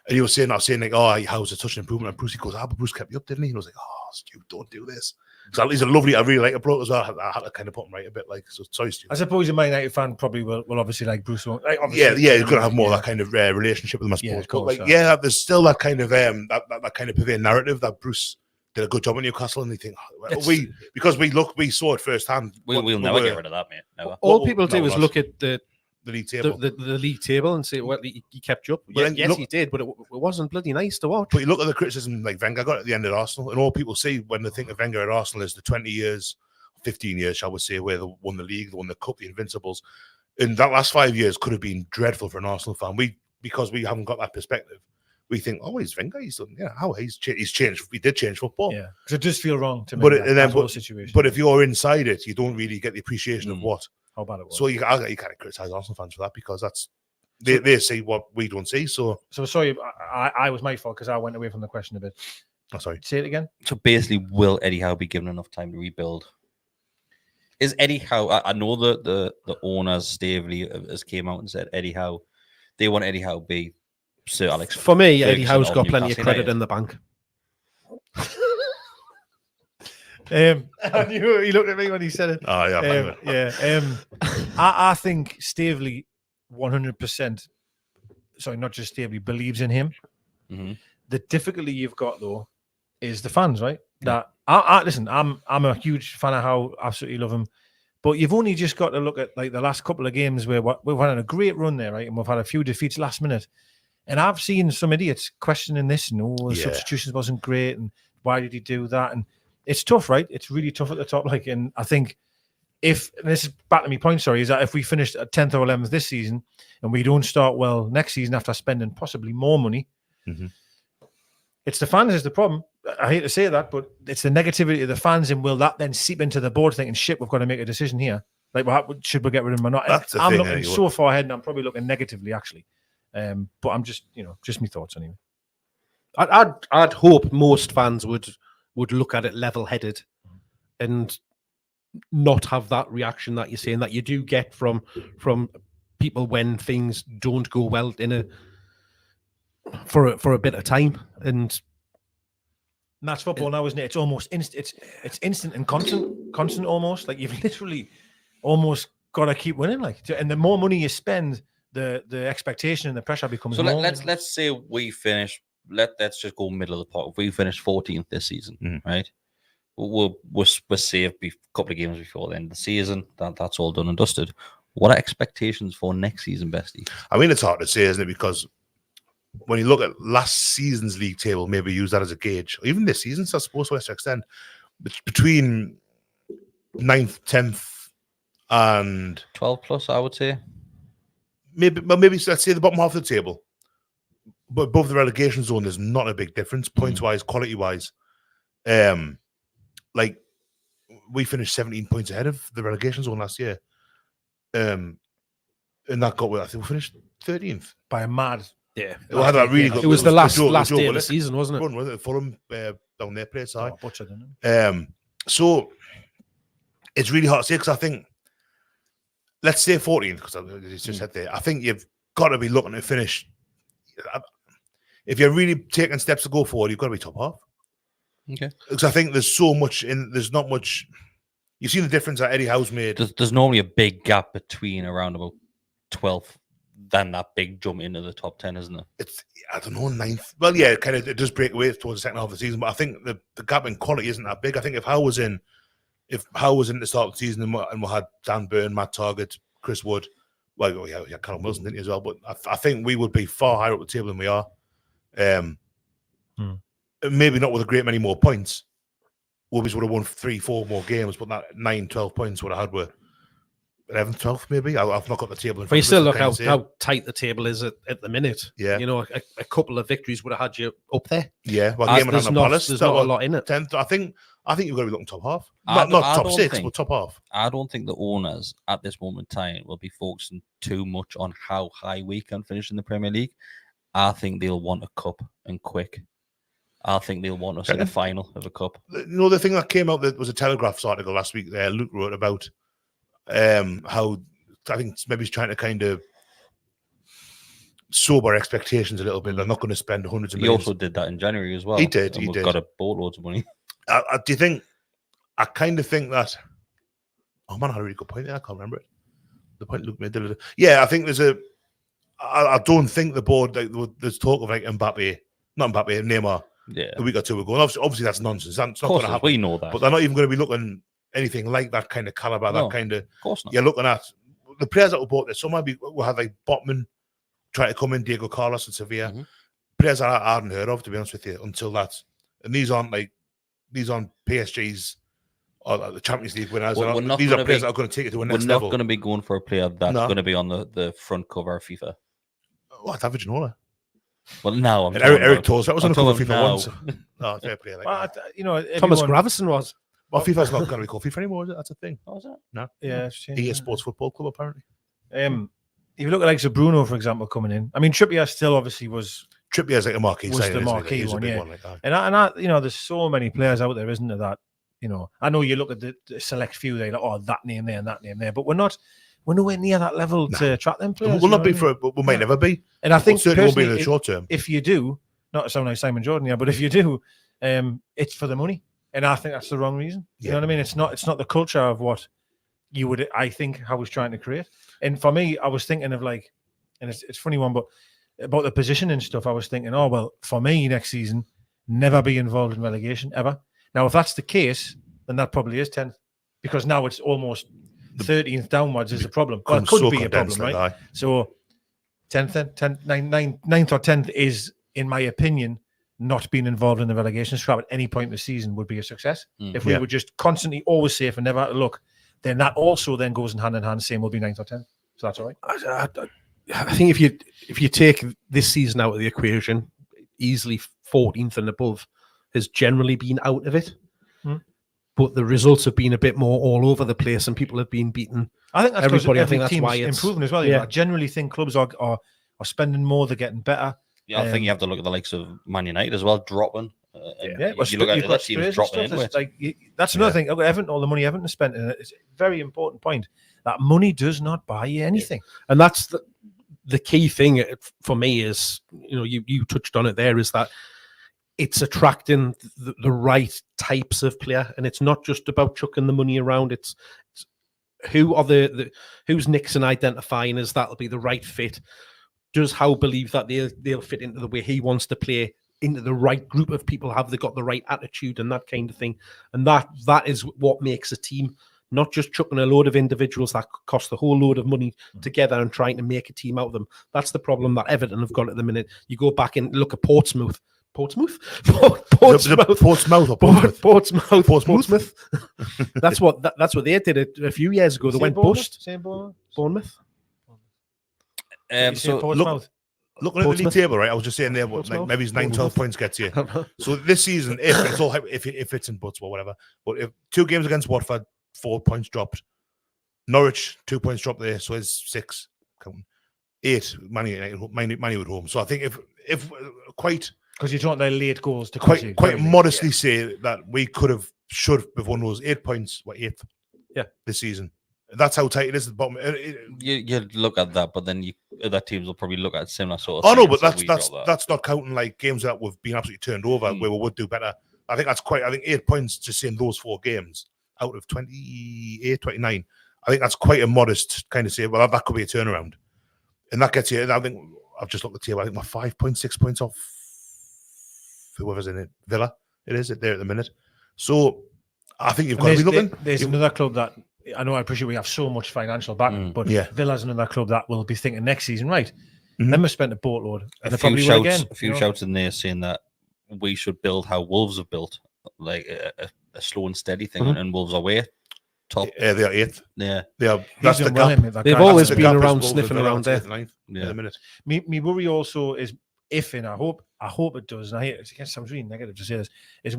And he was saying, like, oh, how's it such an improvement? And Bruce, he goes, but Bruce kept you up, didn't he? And I was like, oh, Stu, don't do this. So he's a lovely, I really like a bloke as well. I had to kind of put him right a bit, like, so sorry, Stu. I suppose a Man United fan probably will obviously like Bruce. Like, yeah, he's going to have more of that kind of relationship with him, I suppose. Course, but like, there's still that kind of that kind of prevailing narrative that Bruce did a good job at Newcastle, and they think we saw it firsthand. We'll never get rid of that, mate. Never. All people do is look at the league table, the league table, and say, well, he kept you up. Yes, he did, but it wasn't bloody nice to watch. But you look at the criticism like Wenger got at the end of Arsenal, and all people see when they think of Wenger at Arsenal is the 20 years, 15 years, shall we say, where they won the league, they won the cup, the Invincibles. in that last 5 years could have been dreadful for an Arsenal fan. Because we haven't got that perspective. We think, oh, he's Wenger. He's done, he's changed. He did change football. Yeah, because it does feel wrong to me. But if you're inside it, you don't really get the appreciation of how bad it was. So you can't criticize Arsenal fans for that because they see what we don't see. So sorry, I was my fault because I went away from the question a bit. Oh, sorry. Say it again. So basically, will Eddie Howe be given enough time to rebuild? Is Eddie Howe? I know that the owners, Stavely, has came out and said Eddie Howe. They want Eddie Howe to be Sir Alex. For me, Ferguson Eddie Howe's of got plenty of Newcastle credit United. in the bank. I knew he looked at me when he said it. Oh yeah, I think Stavely 100%. Sorry, not just Stavely believes in him. Mm-hmm. The difficulty you've got though is the fans, right? That I listen. I'm a huge fan of Howe. Absolutely love him. But you've only just got to look at like the last couple of games where we've had a great run there, right? And we've had a few defeats last minute. And I've seen some idiots questioning this and the substitutions wasn't great and why did he do that? And it's tough, right? It's really tough at the top. Like, and I think and this is back to my point, sorry, is that if we finished at 10th or 11th this season and we don't start well next season after spending possibly more money, it's the fans is the problem. I hate to say that, but it's the negativity of the fans, and will that then seep into the board thinking, shit, we've got to make a decision here? Like, should we get rid of him or not? I'm looking so far ahead, and I'm probably looking negatively, actually. But I'm just my thoughts anyway. I'd hope most fans would look at it level-headed and not have that reaction that you're saying that you do get from people when things don't go well for a bit of time. And that's football now, isn't it? It's almost instant. It's instant and constant almost. Like you've literally almost got to keep winning. Like, and the more money you spend, the expectation and the pressure becomes so more. Let's say we finish. Let's just go middle of the pot. If we finish 14th this season, right? We're safe. A couple of games before the end of the season. That's all done and dusted. What are expectations for next season, Bestie? I mean, it's hard to say, isn't it? Because when you look at last season's league table, maybe use that as a gauge. Or even this season's, I suppose, to a certain extent. Between 9th, 10th, and 12 plus, I would say. Maybe let's say the bottom half of the table. But above the relegation zone, there's not a big difference, points-wise, quality-wise. Like, we finished 17 points ahead of the relegation zone last year. And that got, I think we finished 13th. By a mad... Yeah, it was the last day of the season, wasn't it? Run, wasn't it? Fulham down their place. Butchered, so it's really hard to say because I think, let's say 14th, because it's just said there. I think you've got to be looking to finish. If you're really taking steps to go forward, you've got to be top half. Okay. Because I think there's so much there's not much. You've seen the difference that Eddie Howe's made. There's normally a big gap between around about 12th. Than that big jump into the top 10, isn't it? It's, I don't know, 9th. Well, yeah, it does break away towards the second half of the season, but I think the gap in quality isn't that big. I think if Howe was in the start of the season and we had Dan Burn, Matt Targett, Chris Wood, well, yeah, Callum Wilson didn't he as well, but I think we would be far higher up the table than we are. Maybe not with a great many more points. Wolves would have won 3-4 more games, but that 9-12 points would have had with 11th, 12th, maybe. I've not got the table in front but you still look how tight the table is at the minute. Yeah. A couple of victories would have had you up there. Yeah. Well, there's not a lot in it. 10th, I think you've got to be looking top half. Not top 6, but top half. I don't think the owners at this moment in time will be focusing too much on how high we can finish in the Premier League. I think they'll want a cup and quick. I think they'll want us in the final of a cup. The thing that came out that was a Telegraph's article last week there, Luke wrote about how I think maybe he's trying to kind of sober expectations a little bit. They're not going to spend hundreds of millions. He also did that in January as well. He did. He got a boatloads of money. Do you think? I kind of think that. Oh man, I had a really good point there. I can't remember it. The point Luke made. Yeah, I think there's a. I don't think the board. Like, there's talk of like Neymar. Yeah. A week or two ago. And obviously, that's nonsense. That's not going to happen. We know that. But they're not even going to be looking anything like that kind of caliber. No, that kind of. Of course not. You're looking at the players that were bought there. Some might be. We had like Botman try to come in, Diego Carlos and Sevilla. Mm-hmm. Players that I hadn't heard of, to be honest with you, until that. And these aren't PSG's or the Champions League winners. We're not These are gonna players be- that are going to take it to a We're next not level. going to be going for a player that's No. going to be on the front cover of FIFA. What, David Ginola? Well, now I'm And talking Eric about- Toes, that was I'm on the cover of talking FIFA now. once. No, fair play. Like Well, that. you know, Thomas everyone- Gravison was. Well, FIFA's not going to be called FIFA anymore, is it? That's a thing. What was that? No. Yeah, it's changed, EA isn't it? Sports Football Club, apparently. If you look at like Bruno, for example, coming in, I mean, Trippier still obviously was Trippier's like a marquee Was signing, the isn't he? marquee He's a one, big yeah. one like that. And I, you know, there's so many players out there, isn't there? That you know, I know you look at the select few, they like, oh, that name there and that name there, but we're nowhere near that level to attract them players. We'll you not know be what I for mean? it, but we might never be. And I think It certainly won't be in the personally, short term. if you do, not to sound like Simon Jordan, yeah, but if you do, it's for the money, and I think that's the wrong reason. You Yeah. know what I mean? It's not the culture of what you would, I think, I was trying to create. And for me, I was thinking of like, and it's a funny one, but about the position and stuff, I was thinking, oh well, for me next season, never be involved in relegation ever. Now, if that's the case, then that probably is 10th, because now it's almost 13th downwards is a problem. Well, it Becomes could so be a problem, condensed, right? like that. So 10th, then 10th, 9th or 10th is, in my opinion, not being involved in the relegation scrap at any point in the season would be a success. If we Yeah. were just constantly always safe and never look, then that also then goes in hand, same will be 9th or 10th. So that's all right. I think if you take this season out of the equation, easily 14th and above has generally been out of it. But the results have been a bit more all over the place, and people have been beaten. I think that's because Everybody, I every think that's team's why it's improving as well. yeah. I generally think clubs are spending more, they're getting better. Yeah, I think you have to look at the likes of Man United as well, dropping. Yeah, You look at you've other got teams Spurs and dropping stuff. into It's it. like, that's another thing. Look at Everton, all the money Everton has spent in it. It's a very important point that money does not buy you anything. And that's the key thing for me is, you know, you touched on it there, is that it's attracting the right types of player, and it's not just about chucking the money around. It's who are who's Nixon identifying as that'll be the right fit. Does Howe believe that they'll fit into the way he wants to play, into the right group of people? Have they got the right attitude and that kind of thing? And that is what makes a team. Not just chucking a load of individuals that cost a whole load of money together and trying to make a team out of them. That's the problem that Everton have got at the minute. You go back and look at Portsmouth. Portsmouth. That's what they did a few years ago. They went bust. Bournemouth. So looking at the league table, right? I was just saying there, like maybe it's 9-12 points gets you. So this season, if it's in butts or whatever, but if 2 games against Watford, 4 points dropped. Norwich, 2 points dropped there, so it's 6. Counting 8. Man United home. So I think if quite because you don't know late goals to quite modestly say that we should have won those 8 points. What 8th? Yeah, this season. That's how tight it is at the bottom. you look at that, but then other teams will probably look at similar sort of. Oh no, but things, that's not counting like games that we've been absolutely turned over where we would do better. I think that's quite. I think 8 points just in those 4 games out of 28, 29. I think that's quite a modest kind of say. Well, that could be a turnaround, and that gets you. I think I've just looked at the table. I think we're 5 points, 6 points off whoever's in it. Villa, it is there at the minute. So I think you've got to be looking. There's another club that I know. I appreciate we have so much financial backing, but Villa's another club that will be thinking next season, right? Then we spent a boatload. A few shouts in there saying that we should build how Wolves have built, like a slow and steady thing, and Wolves are way top. Yeah, they are 8th. Yeah, they are. That's the gap. They've always been around sniffing around there. Yeah, a minute. Me worry also is if, and I hope it does. And it sounds really negative to say this. Is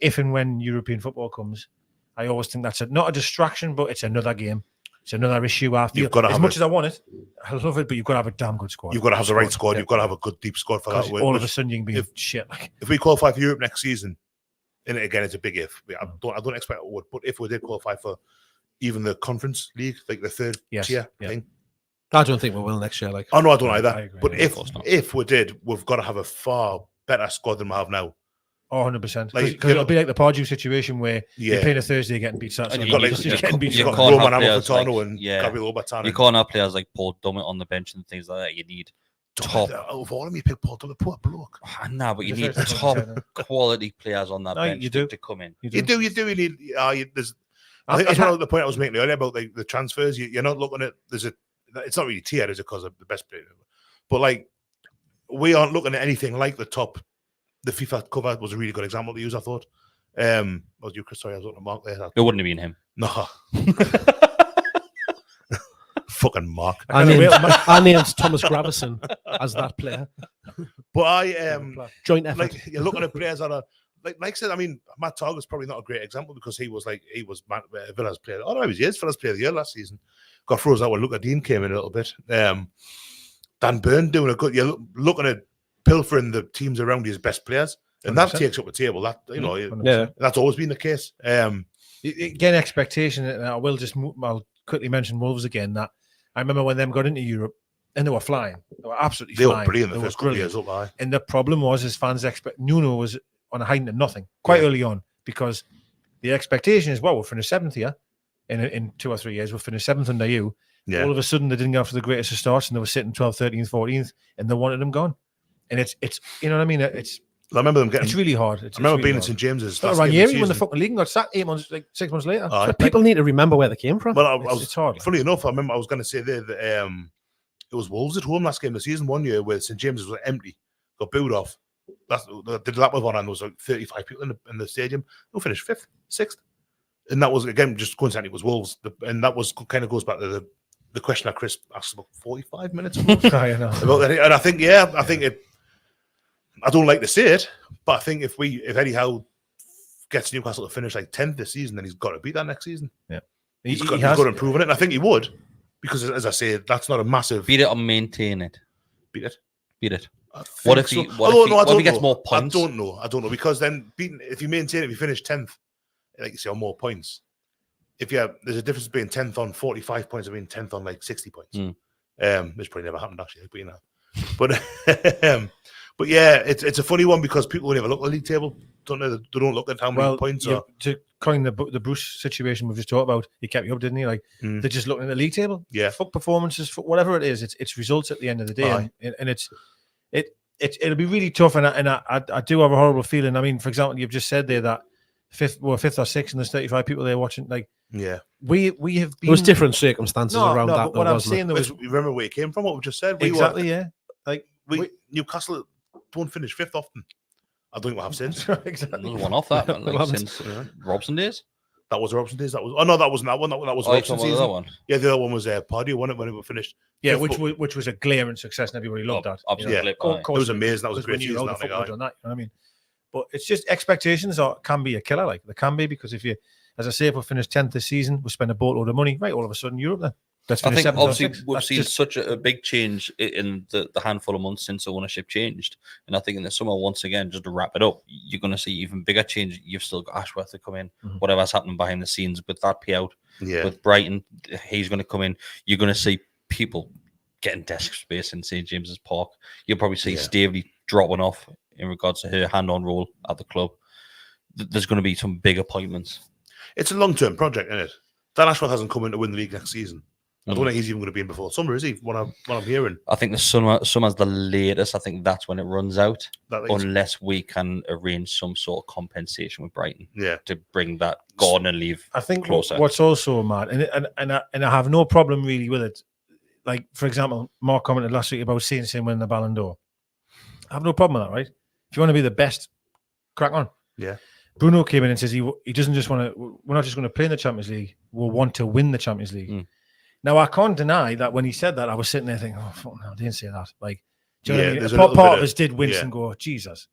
if and when European football comes, I always think that's not a distraction, but it's another game. It's another issue. I feel as much as I want it, I love it, but you've got to have a damn good squad. You've got to have the right squad. You've got to have a good deep squad for that. All of a sudden, you can be shit. If we qualify for Europe next season, and again, it's a big if. I don't expect it would, but if we did qualify for even the Conference League, like the third tier thing, I don't think we will next year. Like, oh no, I don't either. I agree, but if we did, we've got to have a far better squad than we have now. 100%. Because it'll be like the Pardew situation where you're playing a Thursday getting beat. And you've got Roman Amalfitano and Gabriel Obertan. You can't have players like Paul Dummett on the bench and things like that. You need top. Out of all of them, you pick Paul Dummett, poor bloke. No, but you need top quality players on that bench to come in. You do. You need. I think that's one of the point I was making earlier about the transfers. You're not looking at it's not really tiered, is it? Because of the best player, but like we aren't looking at anything like the top. The FIFA cover was a really good example to use, I thought. Was you, Chris? Sorry, I was looking at Mark there. It wouldn't have been him. No. Fucking Mark. I named Thomas Gravison as that player. But I joint effort. like you're looking at players that are like I said. I mean, Matt Target's probably not a great example because he was Villa's player. Oh no, he was Villa's player of the year last season. Got froze out when Luca Dean came in a little bit. Dan Burn doing a good. You're looking at pilfering the teams around his best players, and 100%. That takes up the table. That that's always been the case. Again, expectation, and I'll quickly mention Wolves again. That I remember when them got into Europe and they were flying. They were absolutely flying. They were brilliant the first couple of years up high. And the problem was, as fans expect, Nuno was on a hiding to nothing quite early on because the expectation is, well, we'll finish 7th here in 2 or 3 years. We'll finish 7th under you. Yeah. All of a sudden, they didn't go for the greatest of starts and they were sitting 12th, 13th, 14th, and they wanted them gone. And it's you know what I mean? I remember them getting. It's really hard. I remember being in St James's. Ranieri won the fucking league and got sacked 6 months later. People need to remember where they came from. Well, it's hard. Funny enough, I remember I was going to say there that it was Wolves at home last game of the season one year where St James's was empty, got booed off. Did lap with one and there was like 35 people in the stadium. Who finished 5th, 6th, and that was again just coincidentally it was Wolves, and that was kind of goes back to the question that Chris asked about 45 minutes ago. I know. About that, and I think it. I don't like to say it, but I think if Eddie Howe gets Newcastle to finish like 10th this season, then he's got to beat that next season. Yeah, he's got to improve on it, and I think he would, because as I say, that's not a massive beat it or maintain it. Beat it. What if he gets more points? I don't know because then if you maintain it, if you finish 10th, like you say, on more points. There's a difference between 10th on 45 points and being 10th on like 60 points. Which probably never happened actually, but you know. But yeah, it's a funny one because people who never look at the league table they don't look at how many points. To coin the Bruce situation we've just talked about, he kept you up, didn't he? Like they're just looking at the league table. Yeah, fuck performances, fuck whatever it is. It's results at the end of the day, and it'll be really tough. And I do have a horrible feeling. I mean, for example, you've just said there that fifth or sixth, and there's 35 people there watching. Like, yeah, we have been. There was different circumstances around that. What I'm saying though is, remember where it came from. What we just said. Yeah. Like Newcastle don't finish 5th often. I don't think we'll have since. Exactly. There's one off that since Robson days. That was Robson days. That wasn't that one. That was Robson season. The one. Yeah, the other one was Pardew, when it finished. Yeah, which was a glaring success and everybody loved that. Absolutely. It was amazing. That was a great season. You know what I mean? But it's just expectations can be a killer. Like they can be, because if we finish 10th this season, we spend a boatload of money, right? All of a sudden, Europe then. I think obviously we've seen such a big change in the handful of months since ownership changed, and I think in the summer, once again, just to wrap it up, you're going to see even bigger change. You've still got Ashworth to come in, whatever's happening behind the scenes with that payout. With Brighton, he's going to come in. You're going to see people getting desk space in St James's Park. You'll probably see Stavely dropping off in regards to her hand-on role at the club. There's going to be some big appointments. It's a long-term project, isn't it? Dan Ashworth hasn't come in to win the league next season. I don't think he's even going to be in before summer, is he? What I'm hearing. I think the summer's the latest. I think that's when it runs out, unless we can arrange some sort of compensation with Brighton. Yeah, to bring that Gordon and leave. I think closer. What's also mad, and I have no problem really with it. Like, for example, Mark commented last week about seeing him win the Ballon d'Or. I have no problem with that, right? If you want to be the best, crack on. Yeah. Bruno came in and says he doesn't just want to. We're not just going to play in the Champions League. We'll want to win the Champions League. Now, I can't deny that when he said that, I was sitting there thinking, "Oh, fuck no, I didn't say that." Like, do you know what I mean? Part of us did wince and go, "Jesus,"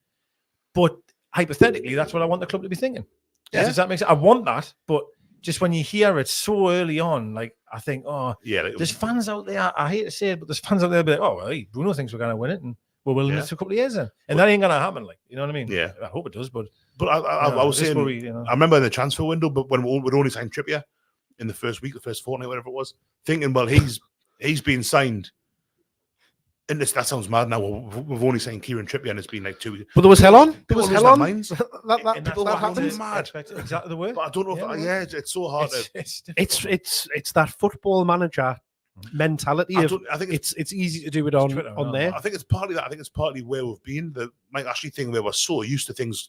but hypothetically, that's what I want the club to be thinking. Yeah. Does that make sense? I want that, but just when you hear it so early on, like, I think, there's fans out there. I hate to say it, but there's fans out there be like, "Oh, well, hey, Bruno thinks we're going to win it, and we'll win it for a couple of years then," and that ain't going to happen. Like, you know what I mean? Yeah, I hope it does, but I was saying, I remember in the transfer window, but when we'd only signed Trippier in the first week, the first fortnight, whatever it was, thinking, well, he's been signed. And that sounds mad now. We've only signed Kieran Trippier, and it's been like 2 weeks. But there was hell on. There was hell on. That happens. Mad. Exactly the word. But I don't know. It's so hard. It's that football manager mentality. I think it's easy to do it on there. I think it's partly that. I think it's partly where we've been. The Mike Ashley thing, where we're so used to things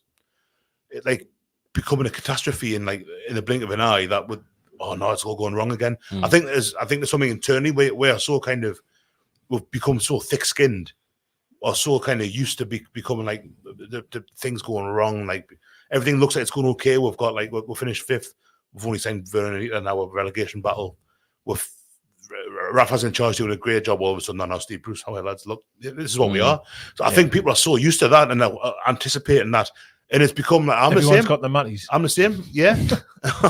like becoming a catastrophe in the blink of an eye. That would, oh no, it's all going wrong again. I think there's something internally where we're so kind of, we've become so thick-skinned, or so kind of used to becoming like the things going wrong. Like everything looks like it's going okay. We've got like we're finished 5th. We've only signed Vernon and our relegation battle. Rafa's in charge, doing a great job. All of a sudden, now Steve Bruce, how lads, look, this is what we are. So I think people are so used to that and they're anticipating that, and it's become like Everyone's got the matties. I'm the same, yeah.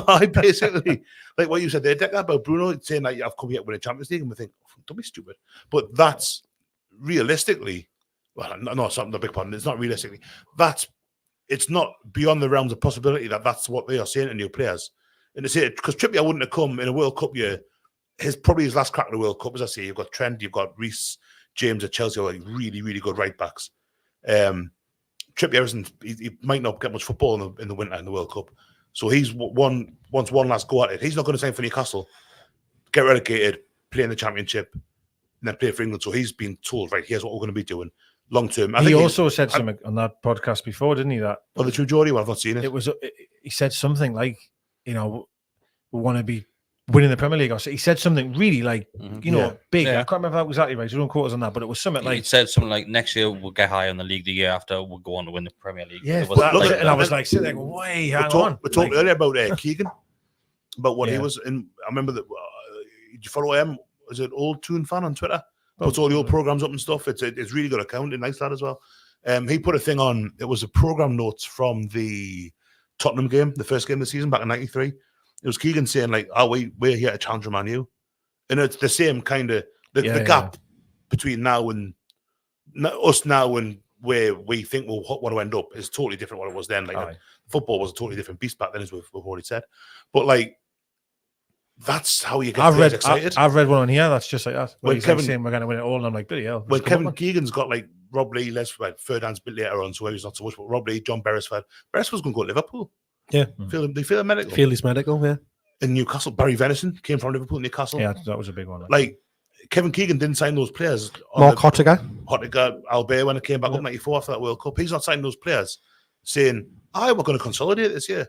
I basically like what you said there, Decker, about Bruno saying like I've come here to win a Champions League, and we think, don't be stupid. But that's realistically, well, no, it's not a big pardon. It's not realistically. It's not beyond the realms of possibility that that's what they are saying to new players. And to say it, because Trippier wouldn't have come in a World Cup year. Probably his last crack at the World Cup, as I say. You've got Trent, you've got Reece James at Chelsea, are like really, really good right backs. Trippier he might not get much football in the winter in the World Cup. So he's one last go at it. He's not going to sign for Newcastle, get relegated, play in the Championship, and then play for England. So he's been told, right, here's what we're going to be doing long term. He also said something on that podcast before, didn't he? That the True Geordie one, I've not seen it. He said something like, we want to be winning the Premier League. Or he said something really like, big. I can't remember how exactly right. So don't quote us on that, but it was something like. He said something like, next year we'll get high on the league. The year after we'll go on to win the Premier League. Yeah, and I was like sitting there, wait, hang on. We talked earlier about Keegan, about what he was in. I remember that. Did you follow him? Was it Old Toon fan on Twitter? Puts all the old programs up and stuff. It's really good account. A nice lad as well. He put a thing on. It was a program notes from the Tottenham game, the first game of the season back in '93. It was Keegan saying like, we're here to challenge Man U. And it's the same kind of, the gap between now and us now and where we think we'll want to end up is totally different what it was then. Like football was a totally different beast back then, as we've already said. But like, that's how you get excited. I've read one on here that's just like that. When Kevin saying we're going to win it all, and I'm like, bloody hell. When Kevin Keegan's got like Rob Lee, Ferdinand's bit later on, so he's not so much, but Rob Lee, John Beresford. Beresford's going to go to Liverpool. Yeah. They feel medical. Feel his medical, yeah. In Newcastle, Barry Venison came from Liverpool, Newcastle. Yeah, that was a big one. Like, Kevin Keegan didn't sign those players. Mark Hottiger, Albert, when it came back up 94 after that World Cup. He's not signing those players saying, we're going to consolidate this year.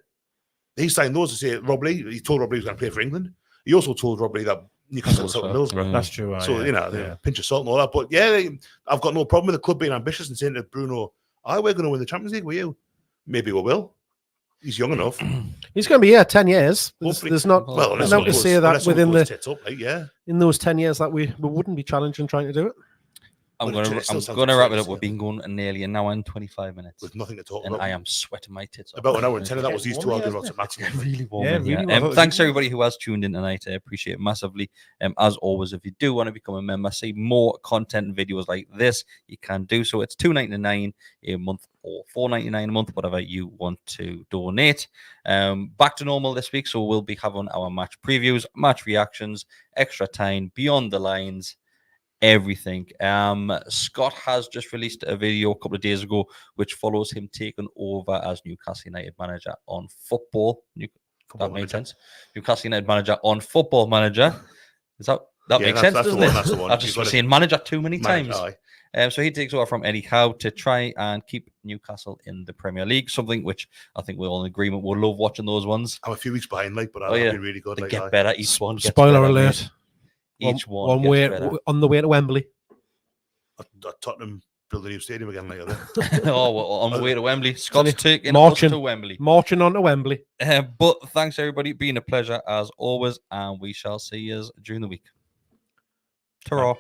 He signed those to say, Rob Lee, he told Rob Lee he was going to play for England. He also told Rob Lee that Newcastle was out of Middlesbrough. That's true. So, pinch of salt and all that. But I've got no problem with the club being ambitious and saying to Bruno, we're going to win the Champions League with you. Maybe we will. He's young enough. He's going to be here 10 years. There's not to say that within in those 10 years that we wouldn't be challenging trying to do it. I'm going to wrap it up. We've been going nearly an hour and 25 minutes with nothing to talk about. And I am sweating my tits off. About an hour and 10 of that was these two arguing about Saint-Maximin. Really warm. Thanks everybody who has tuned in tonight. I appreciate it massively. As always, if you do want to become a member, see more content and videos like this, you can do so. It's $2.99 a month or $4.99 a month, whatever you want to donate. Back to normal this week, so we'll be having our match previews, match reactions, extra time, beyond the lines, everything. Scott has just released a video a couple of days ago which follows him taking over as Newcastle United manager on Football. That makes sense. Newcastle United manager on Football Manager. That makes sense, doesn't it? That's the one. I've just been saying manager too many times. So he takes over from Eddie Howe to try and keep Newcastle in the Premier League, something which I think we're all in agreement. We'll love watching those ones. I'm a few weeks behind, but I'll be really good. They get better. Each one gets Spoiler better, alert. Mate. Each one on the way to Wembley. Tottenham build a new stadium again later. On the way to Wembley. Scott's taking us to Wembley. Marching on to Wembley. But thanks everybody. Been a pleasure as always, and we shall see you during the week. Ta-ra.